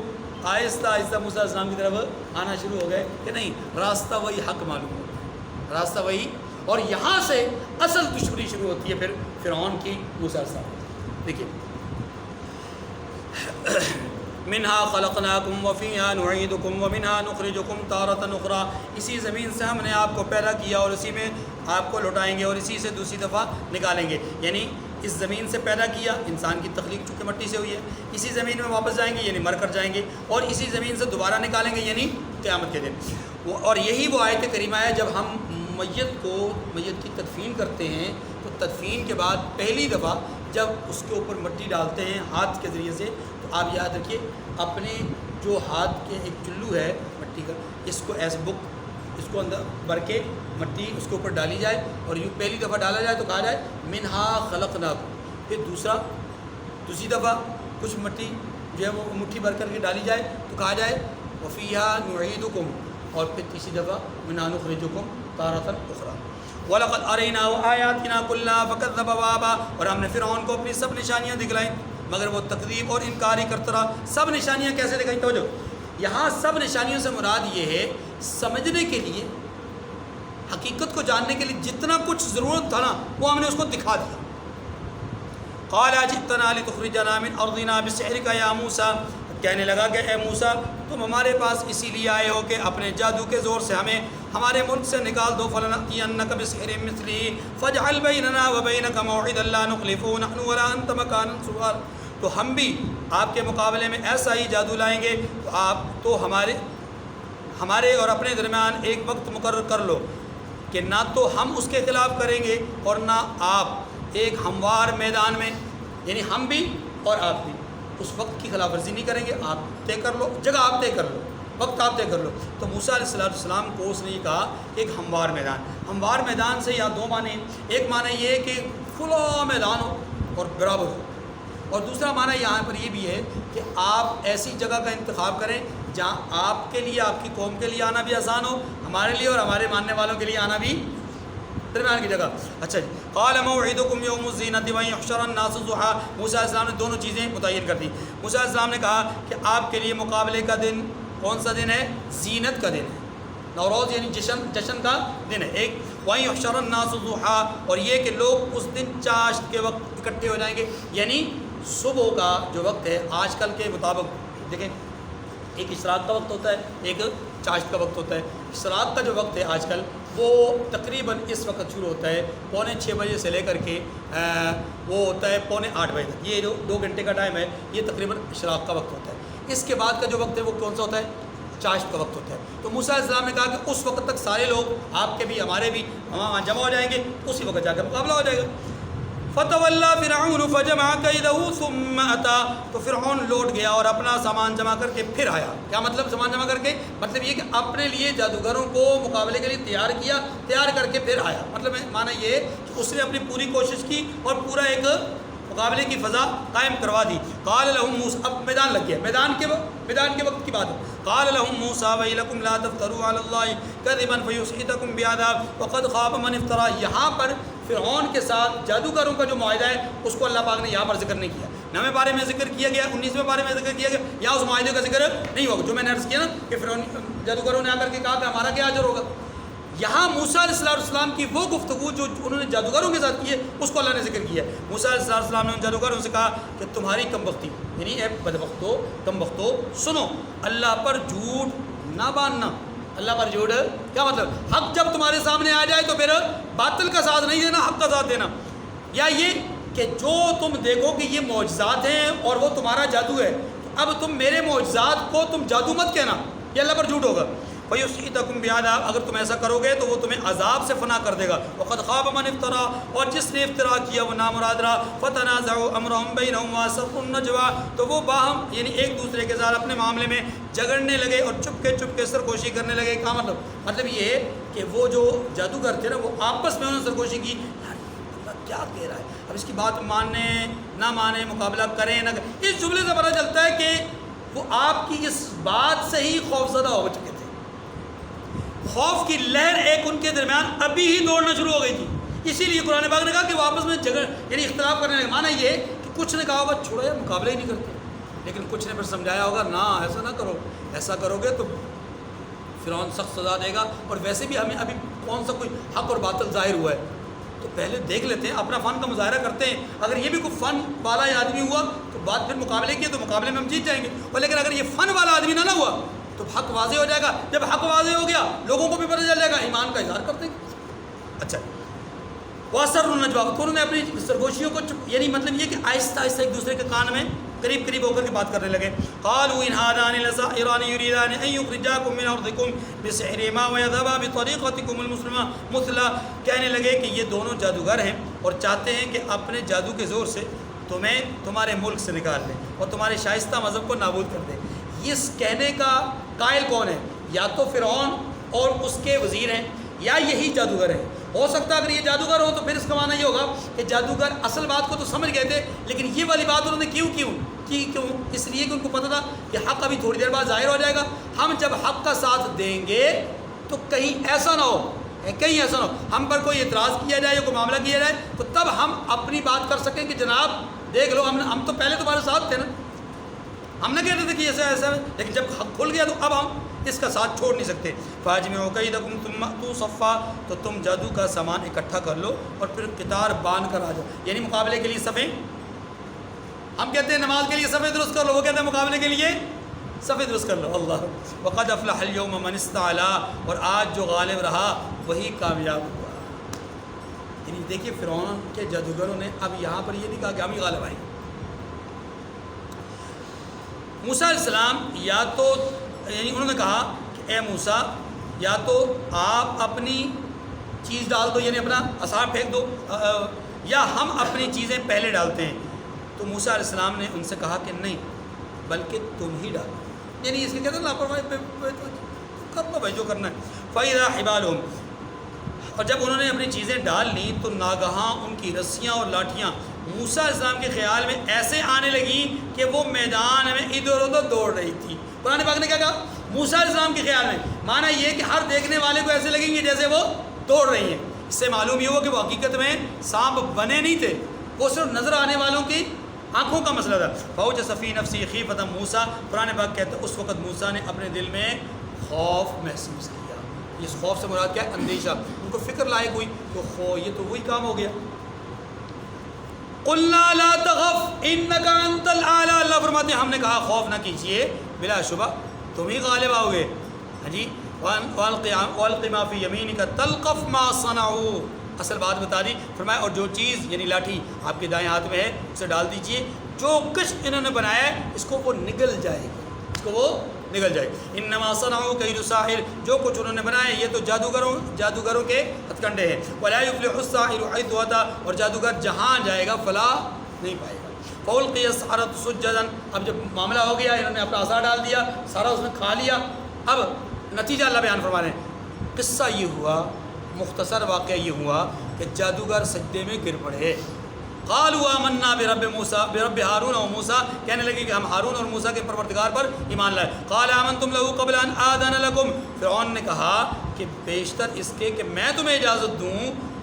آہستہ آہستہ موسیٰ علیہ السلام کی طرف آنا شروع ہو گئے کہ نہیں راستہ وہی حق معلوم ہوتا ہے، راستہ وہی. اور یہاں سے اصل دشمنی شروع ہوتی ہے پھر فرعون کی موسیٰ علیہ السلام. دیکھیے منہا خلقناکم وفیہا نعیدکم ومنہا نخرجکم تارۃ اخری. اسی زمین سے ہم نے آپ کو پیدا کیا اور اسی میں آپ کو لوٹائیں گے اور اسی سے دوسری دفعہ نکالیں گے. یعنی اس زمین سے پیدا کیا، انسان کی تخلیق چونکہ مٹی سے ہوئی ہے، اسی زمین میں واپس جائیں گے یعنی مر کر جائیں گے، اور اسی زمین سے دوبارہ نکالیں گے یعنی قیامت کے دن. اور یہی وہ آیت کریمہ ہے جب ہم میت کی تدفین کرتے ہیں تو تدفین کے بعد پہلی دفعہ جب اس کے اوپر مٹی ڈالتے ہیں ہاتھ کے ذریعے سے، تو آپ یاد رکھیے اپنے جو ہاتھ کے ایک چلو ہے مٹی کا، اس کو ایسے اس کو اندر بھر کے مٹی اس کے اوپر ڈالی جائے اور یوں پہلی دفعہ ڈالا جائے تو کہا جائے منہا خلقناکم. پھر دوسری دفعہ کچھ مٹی جو ہے وہ مٹھی بھر کر کے ڈالی جائے تو کہا جائے وفیہا نعیدکم. اور پھر تیسری دفعہ منہا نخرجکم تارۃ اخری. وَلَقَدْ أَرَيْنَاهُ آيَاتِنَا كُلَّهَا فَكَذَّبَ وَأَبَىٰ. اور ہم نے فرعون کو اپنی سب نشانیاں دکھلائیں مگر وہ تکذیب اور انکار ہی کرتا رہا. سب نشانیاں کیسے دکھائیں؟ توجہ، یہاں سب نشانیوں سے مراد یہ ہے سمجھنے کے لیے، حقیقت کو جاننے کے لیے جتنا کچھ ضرورت تھا نا وہ ہم نے اس کو دکھا دیا. قَالَ أَجِئْتَنَا لِتُخْرِجَنَا مِنْ أَرْضِنَا بِسِحْرِكَ يَا مُوسَىٰ. کہنے لگا کہ اے موسیٰ تم ہمارے پاس اسی لیے آئے ہو کہ اپنے جادو کے زور سے ہمیں ہمارے ملک سے نکال دو. فَلَنَأْتِيَنَّكَ بِسِحْرٍ مِّثْلِهِ فَاجْعَلْ بَيْنَنَا وَبَيْنَكَ مَوْعِدًا لَّا نُخْلِفُهُ نَحْنُ وَلَا أَنتَ مَكَانًا سُوًى. تو ہم بھی آپ کے مقابلے میں ایسا ہی جادو لائیں گے تو آپ تو ہمارے اور اپنے درمیان ایک وقت مقرر کر لو کہ نہ تو ہم اس کے خلاف کریں گے اور نہ آپ، ایک ہموار میدان میں، یعنی ہم بھی اور آپ بھی اس وقت کی خلاف ورزی نہیں کریں گے. آپ طے کر لو، جگہ آپ طے کر لو، وقت آپ طے کر لو. تو موسیٰ علیہ السلام کو اس نے یہ کہا کہ ایک ہموار میدان. ہموار میدان سے یا دو معنی ہیں. ایک معنی یہ ہے کہ کھلا میدان ہو اور برابر ہو، اور دوسرا معنی یہاں پر یہ بھی ہے کہ آپ ایسی جگہ کا انتخاب کریں جہاں آپ کے لیے، آپ کی قوم کے لیے آنا بھی آسان ہو، ہمارے لیے اور ہمارے ماننے والوں کے لیے آنا بھی درمیان کی جگہ. اچھا جی، قال موعدکم یوم الزینۃ وان یحشر الناس ضحیٰ. موسیٰ علیہ السلام نے دونوں چیزیں متعین کر دی. موسیٰ علیہ السلام نے کہا کہ آپ کے لیے مقابلے کا دن کون سا دن ہے؟ زینت کا دن ہے. نوروز یعنی جشن کا دن ہے ایک. وان یحشر الناس ضحیٰ، اور یہ کہ لوگ اس دن چاشت کے وقت اکٹھے ہو جائیں گے، یعنی صبح کا جو وقت ہے آج کل کے مطابق دیکھیں ایک اشراق کا وقت ہوتا ہے، ایک چاشت کا وقت ہوتا ہے. اشراق کا جو وقت ہے آج کل وہ تقریباً اس وقت شروع ہوتا ہے 5:45 بجے سے لے کر کے وہ ہوتا ہے 7:45 بجے تک. یہ جو 2 گھنٹے کا ٹائم ہے یہ تقریباً اشراق کا وقت ہوتا ہے. اس کے بعد کا جو وقت ہے وہ کون سا ہوتا ہے؟ چاشت کا وقت ہوتا ہے. تو موسیٰ علیہ السلام نے کہا کہ اس وقت تک سارے لوگ آپ کے بھی ہمارے بھی وہاں جمع ہو جائیں گے, اسی وقت جا کر مقابلہ ہو جائے گا. فتولى فرعون فجمع كيده ثم اتى, تو فرعون لوٹ گیا اور اپنا سامان جمع کر کے پھر آیا. کیا مطلب سامان جمع کر کے؟ مطلب یہ کہ اپنے لیے جادوگروں کو مقابلے کے لیے تیار کر کے پھر آیا. مطلب معنی یہ کہ اس نے اپنی پوری کوشش کی اور پورا ایک مقابلے کی فضا قائم کروا دی. قال لهم موسیٰ, اب میدان لگ گیا, میدان کے وقت کی بات ہے. قال لهم موسیٰ ویلکم لا تفتروا علی اللہ کذبا فیسحتکم بعذاب وقد خاب من افترا. یہاں پر فرعون کے ساتھ جادوگروں کا جو معاہدہ ہے اس کو اللہ پاک نے یہاں پر ذکر نہیں کیا. 9ویں پارے میں ذکر کیا گیا, 19ویں پارے میں ذکر کیا گیا, یہاں اس معاہدے کا ذکر نہیں ہوگا جو میں نے عرض کیا نا کہ فرعون جادوگروں نے آ کر کے کہا کہ ہمارا کیا اجر ہوگا. یہاں موسیٰ علیہ السلام کی وہ گفتگو جو انہوں نے جادوگروں کے ساتھ کی ہے اس کو اللہ نے ذکر کیا ہے. موسیٰ علیہ السلام نے ان جادوگروں سے کہا کہ تمہاری کم بختی, یعنی اے بدبختو کم بختو, سنو, اللہ پر جھوٹ نہ باندھنا. اللہ پر جھوٹ کیا مطلب؟ حق جب تمہارے سامنے آ جائے تو پھر باطل کا ساتھ نہیں دینا, حق کا ساتھ دینا. یا یہ کہ جو تم دیکھو کہ یہ معجزات ہیں اور وہ تمہارا جادو ہے, اب تم میرے معجزات کو تم جادو مت کہنا, یہ اللہ پر جھوٹ ہوگا. فَيُسْحِتَكُمْ بِعَذَابٍ, اگر تم ایسا کرو گے تو وہ تمہیں عذاب سے فنا کر دے گا. وَقَدْ خَابَ مَنِ افْتَرَىٰ, اور جس نے افطرا کیا وہ نامراد رہا. فَتَنَازَعُوا أَمْرَهُمْ بَيْنَهُمْ وَأَسَرُّوا النَّجْوَىٰ, تو وہ باہم یعنی ایک دوسرے کے ساتھ اپنے معاملے میں جھگڑنے لگے اور چپ کے سرگوشی کرنے لگے. کیا مطلب یہ ہے کہ وہ جو جادوگر تھے نا وہ آپس میں انہوں نے سرگوشی کی, اللہ کیا کہہ رہا ہے, اب اس کی بات ماننے نہ مانے, مقابلہ کریں نہ کریں. اس جملے سے پتہ چلتا ہے کہ وہ آپ کی اس بات سے ہی خوفزدہ ہو چکے تھے. خوف کی لہر ایک ان کے درمیان ابھی ہی دوڑنا شروع ہو گئی تھی. اسی لیے قرآن پاک نے کہا کہ وہ آپس میں یعنی اختلاف کرنے لگے. مانا یہ کہ کچھ نے کہا ہوگا چھوڑو یار مقابلہ ہی نہیں کرتے, لیکن کچھ نے پھر سمجھایا ہوگا نہ ایسا نہ کرو, ایسا کرو گے تو فرعون سخت سزا دے گا, اور ویسے بھی ہمیں ابھی کون سا کوئی حق اور باطل ظاہر ہوا ہے, تو پہلے دیکھ لیتے ہیں, اپنا فن کا مظاہرہ کرتے ہیں. اگر یہ بھی کوئی فن والا آدمی ہوا تو بات پھر مقابلے کی, تو مقابلے میں ہم جیت جائیں گے. اور لیکن اگر یہ فن والا آدمی نہ ہوا تو حق واضح ہو جائے گا. جب حق واضح ہو گیا لوگوں کو بھی پتہ چل جائے گا, ایمان کا اظہار کر دیں گے. اچھا, وَأَسَرُّوا النَّجْوَىٰ, تو انہوں نے اپنی سرگوشیوں کو یعنی مطلب یہ کہ آہستہ آہستہ ایک دوسرے کے کان میں قریب ہو کر کے بات کرنے لگے. قَالُوا إِنْ هَٰذَانِ لَسَاحِرَانِ يُرِيدَانِ أَن يُخْرِجَاكُم مِّنْ أَرْضِكُم بِسِحْرِهِمَا وَيَذْهَبَا بِطَرِيقَتِكُمُ الْمُثْلَىٰ مُثْلَىٰ, کہنے لگے کہ یہ دونوں جادوگر ہیں اور چاہتے ہیں کہ اپنے جادو کے زور سے تمہیں تمہارے ملک سے نکال دیں اور تمہارے شائستہ مذہب کو نابود کر دیں. اس کہنے کا قائل کون ہے؟ یا تو فرعون اور اس کے وزیر ہیں, یا یہی جادوگر ہیں. ہو سکتا ہے اگر یہ جادوگر ہو تو پھر اس کا معنی یہ ہوگا کہ جادوگر اصل بات کو تو سمجھ گئے تھے, لیکن یہ والی بات انہوں نے کیوں اس لیے کہ ان کو پتہ تھا کہ حق ابھی تھوڑی دیر بعد ظاہر ہو جائے گا. ہم جب حق کا ساتھ دیں گے تو کہیں ایسا نہ ہو ہم پر کوئی اعتراض کیا جائے یا کوئی معاملہ کیا جائے, تو تب ہم اپنی بات کر سکیں کہ جناب دیکھ لو ہم تو پہلے تمہارے ساتھ تھے نا, ہم نہ کہتے تھے کہ ایسا ہے, لیکن جب حق کھل گیا تو اب ہم اس کا ساتھ چھوڑ نہیں سکتے. فَأَجْمِعُوا كَيْدَكُمْ ثُمَّ أْتُوا صَفًّا, تو تم جادو کا سامان اکٹھا کر لو اور پھر قطار باندھ کر آ جاؤ. یعنی مقابلے کے لیے صفیں, ہم کہتے ہیں نماز کے لیے صفیں درست کر لو, وہ کہتے ہیں مقابلے کے لیے صفیں درست کر لو. اللہ وَقَدْ أَفْلَحَ الْيَوْمَ مَنِ اسْتَعْلَىٰ, اور آج جو غالب رہا وہی کامیاب ہوا. یعنی دیکھیے فرعون کے جادوگروں نے اب یہاں پر یہ نہیں کہا کہ ہم ہی غالب آئیں. موسیٰ علیہ السلام یا تو یعنی انہوں نے کہا کہ اے موسیٰ یا تو آپ اپنی چیز ڈال دو, یعنی اپنا عصا پھینک دو, یا ہم اپنی چیزیں پہلے ڈالتے ہیں. تو موسیٰ علیہ السلام نے ان سے کہا کہ نہیں بلکہ تم ہی ڈالو, یعنی اس کے کہتے ہیں لاپرواہی کر لو بھائی جو کرنا ہے. فَإِذَا حِبَالُهُمْ, اور جب انہوں نے اپنی چیزیں ڈال لیں تو ناگہاں ان کی رسیاں اور لاٹھیاں موسیٰ علیہ السلام کے خیال میں ایسے آنے لگی کہ وہ میدان میں ادھر ادھر دوڑ رہی تھی. قرآن پاک نے کیا کہا؟ موسیٰ علیہ السلام کے خیال میں, معنی یہ کہ ہر دیکھنے والے کو ایسے لگیں گے جیسے وہ دوڑ رہی ہیں. اس سے معلوم یہ ہوا کہ وہ حقیقت میں سانپ بنے نہیں تھے, وہ صرف نظر آنے والوں کی آنکھوں کا مسئلہ تھا. فَأَوْجَسَ فِي نَفْسِهِ خِيفَةً موسیٰ, قرآن پاک کہتا ہے اس وقت موسیٰ نے اپنے دل میں خوف محسوس کیا. اس خوف سے مراد کیا ہے؟ اندیشہ. ان کو فکر لائق ہوئی تو یہ تو وہی کام ہو گیا. قُلْنَا لَا تَخَفْ إِنَّكَ أَنْتَ الْأَعْلَىٰ, اللہ فرماتے ہیں ہم نے کہا خوف نہ کیجیے, بلا شبہ تم ہی غالب آؤ گے. ہاں جی, وَأَلْقِ مَا فِي يَمِينِكَ تَلْقَفْ مَا صَنَعُوا, اصل بات بتا دی. فرمایا اور جو چیز یعنی لاٹھی آپ کے دائیں ہاتھ میں ہے اسے ڈال دیجئے, جو کچھ انہوں نے بنایا ہے اس کو وہ نگل جائے گی, اس کو وہ نکل جائے گی۔ انما صنعوا کید ساحر، جو کچھ انہوں نے بنایا یہ تو جادوگروں کے ہتھ کنڈے ہیں۔ ولا یفلح الساحر حیث اتی، اور جادوگر جہاں جائے گا فلاح نہیں پائے گا۔ فالقی السحرۃ سجدا، اب جب معاملہ ہو گیا انہوں نے اپنا عصا ڈال دیا، سارا اس نے کھا لیا، اب نتیجہ اللہ بیان فرما رہے ہیں۔ قصہ یہ ہوا، مختصر واقعہ یہ ہوا کہ جادوگر سجدے میں گر پڑے۔ قالوا آمنا برب موسیٰ برب ہارون و موسیٰ، کہنے لگے کہ ہم ہارون اور موسیٰ کے پروردگار پر ایمان لائے۔ قال آمنتم له قبل ان آذن لکم، فرعون نے کہا کہ بیشتر اس کے کہ میں تمہیں اجازت دوں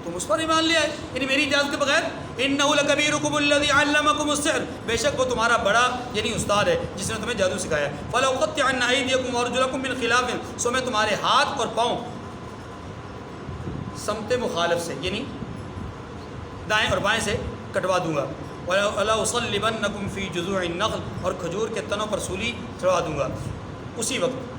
تم اس پر ایمان لے آئے، یعنی میری اجازت کے بغیر۔ انہ لکبیرکم الذی علمکم السحر، بے شک وہ تمہارا بڑا یعنی استاد ہے جس نے تمہیں جادو سکھایا۔ فلأقطعن ایدیکم وارجلکم من خلاف، سو میں تمہارے ہاتھ اور پاؤں سمت مخالف سے یعنی دائیں اور بائیں سے کٹوا دوں گا۔ وَلَأُصَلِّبَنَّكُمْ فِي جُذُوعِ النَّخْلِ، اور کھجور کے تنوں پر سولی چڑھوا دوں گا۔ اسی وقت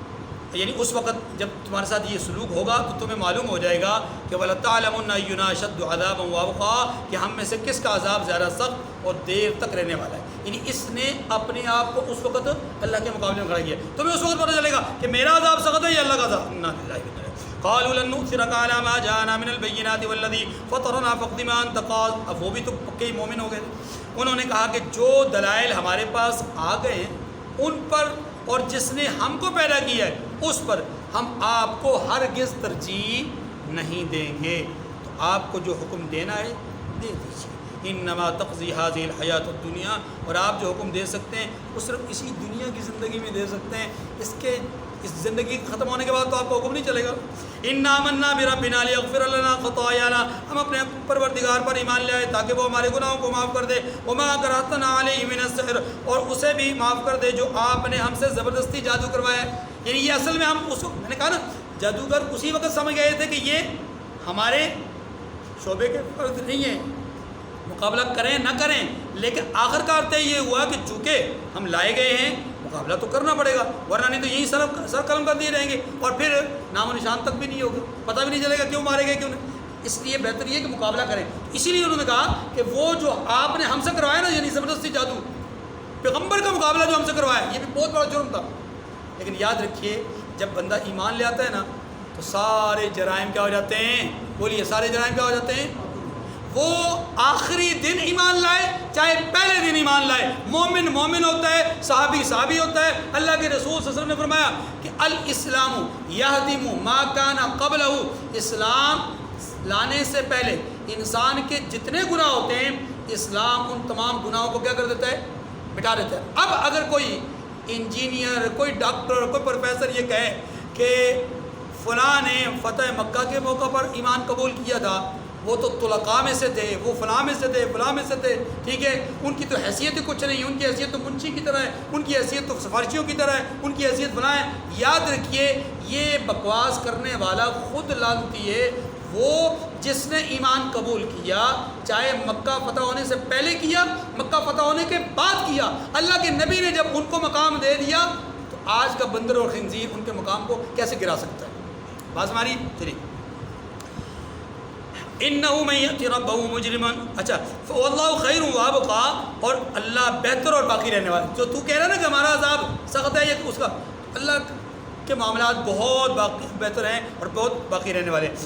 یعنی اس وقت جب تمہارے ساتھ یہ سلوک ہوگا تو تمہیں معلوم ہو جائے گا کہ وَلَتَعْلَمُنَّ أَيُّنَا أَشَدُّ عَذَابًا وَأَبْقَىٰ، کہ ہم میں سے کس کا عذاب زیادہ سخت اور دیر تک رہنے والا ہے۔ یعنی اس نے اپنے آپ کو اس وقت اللہ کے مقابلے میں کھڑا کیا، تمہیں اس وقت پتہ چلے گا کہ میرا عذاب سخت ہے یا اللہ کا عذاب۔ قالوا لن نؤثرك على ما جاءنا من البينات والذي فطرنا فاقض ما انت قاض، اب وہ بھی تو پکے مومن ہو گئے۔ انہوں نے کہا کہ جو دلائل ہمارے پاس آ گئے ہیں ان پر اور جس نے ہم کو پیدا کیا ہے اس پر ہم آپ کو ہرگز ترجیح نہیں دیں گے، تو آپ کو جو حکم دینا ہے دے دیجیے۔ انما تقضی هذه الحیات الدنیا، اور آپ جو حکم دے سکتے ہیں وہ صرف اسی دنیا کی زندگی میں دے سکتے ہیں، اس زندگی ختم ہونے کے بعد تو آپ کو حکم نہیں چلے گا۔ انا آمنا بربنا لیغفر لنا خطایانا، ہم اپنے پروردگار پر ایمان لے آئے تاکہ وہ ہمارے گناہوں کو معاف کر دے۔ وما کرہتنا علیہ من السحر، اور اسے بھی معاف کر دے جو آپ نے ہم سے زبردستی جادو کروایا ہے۔ یعنی یہ اصل میں ہم اس وقت میں نے کہا نا جادوگر اسی وقت سمجھ گئے تھے کہ یہ ہمارے شعبے کے فرد نہیں ہیں، مقابلہ کریں نہ کریں، لیکن آخر کار طے یہ ہوا کہ چونکہ ہم لائے گئے ہیں مقابلہ تو کرنا پڑے گا، ورنہ نہیں تو یہی سر قلم کر دیے رہیں گے اور پھر نام و نشان تک بھی نہیں ہوگا، پتہ بھی نہیں چلے گا کیوں مارے گئے کیوں نہیں۔ اس لیے بہتر یہ کہ مقابلہ کریں۔ اسی لیے انہوں نے کہا کہ وہ جو آپ نے ہم سے کروایا نا یعنی زبردستی جادو، پیغمبر کا مقابلہ جو ہم سے کروایا یہ بھی بہت بڑا جرم تھا۔ لیکن یاد رکھیے جب بندہ ایمان لے آتا ہے نا تو سارے جرائم کیا ہو جاتے ہیں؟ بولیے سارے جرائم کیا ہو جاتے ہیں؟ وہ آخری دن ایمان لائے چاہے پہلے دن ایمان لائے، مومن مومن ہوتا ہے، صحابی صحابی ہوتا ہے۔ اللہ کے رسول صلی اللہ علیہ وسلم نے فرمایا کہ الاسلام یہدم ما کان قبلہ، اسلام لانے سے پہلے انسان کے جتنے گناہ ہوتے ہیں اسلام ان تمام گناہوں کو کیا کر دیتا ہے؟ مٹا دیتا ہے۔ اب اگر کوئی انجینئر، کوئی ڈاکٹر، کوئی پروفیسر یہ کہے کہ فلاں نے فتح مکہ کے موقع پر ایمان قبول کیا تھا، وہ تو طلقاء میں سے تھے، وہ فلاں میں سے تھے، فلاں میں سے تھے، ٹھیک ہے، ان کی تو حیثیت ہی کچھ نہیں، ان کی حیثیت تو منشی کی طرح ہے، ان کی حیثیت تو سفارشیوں کی طرح ہے، ان کی حیثیت فلاں ہے۔ یاد رکھیے یہ بکواس کرنے والا خود لعنتی ہے، وہ جس نے ایمان قبول کیا چاہے مکہ فتح ہونے سے پہلے کیا، مکہ فتح ہونے کے بعد کیا، اللہ کے نبی نے جب ان کو مقام دے دیا تو آج کا بندر اور خنزیر ان کے مقام کو کیسے گرا سکتا ہے؟ بات ہماری چلیے انہو من یأتی ربہ مجرما، اچھا فواللہ خیر وابقا، اور اللہ بہتر اور باقی رہنے والا۔ جو تو کہہ رہا نا کہ ہمارا عذاب سخت ہے یہ اس کا، اللہ کے معاملات بہت بہتر ہیں اور بہت باقی رہنے والے ہیں۔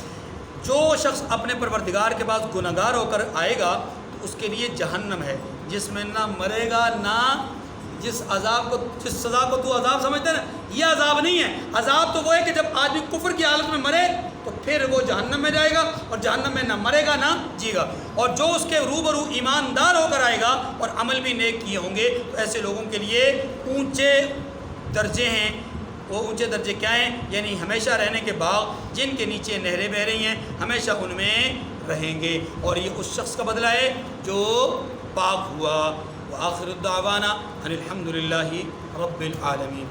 جو شخص اپنے پروردگار کے پاس گنہگار ہو کر آئے گا تو اس کے لیے جہنم ہے جس میں نہ مرے گا نہ جس سزا کو تو عذاب سمجھتے ہیں نا، یہ عذاب نہیں ہے۔ عذاب تو وہ ہے کہ جب آدمی کفر کی حالت میں مرے تو پھر وہ جہنم میں جائے گا اور جہنم میں نہ مرے گا نہ جیے گا۔ اور جو اس کے روبرو ایماندار ہو کر آئے گا اور عمل بھی نیک کیے ہوں گے تو ایسے لوگوں کے لیے اونچے درجے ہیں۔ وہ اونچے درجے کیا ہیں؟ یعنی ہمیشہ رہنے کے باغ جن کے نیچے نہریں بہہ رہی ہیں، ہمیشہ ان میں رہیں گے، اور یہ اس شخص کا بدلہ ہے جو پاک ہوا۔ وآخر الدعوانا ان الحمد للہ رب العالمین۔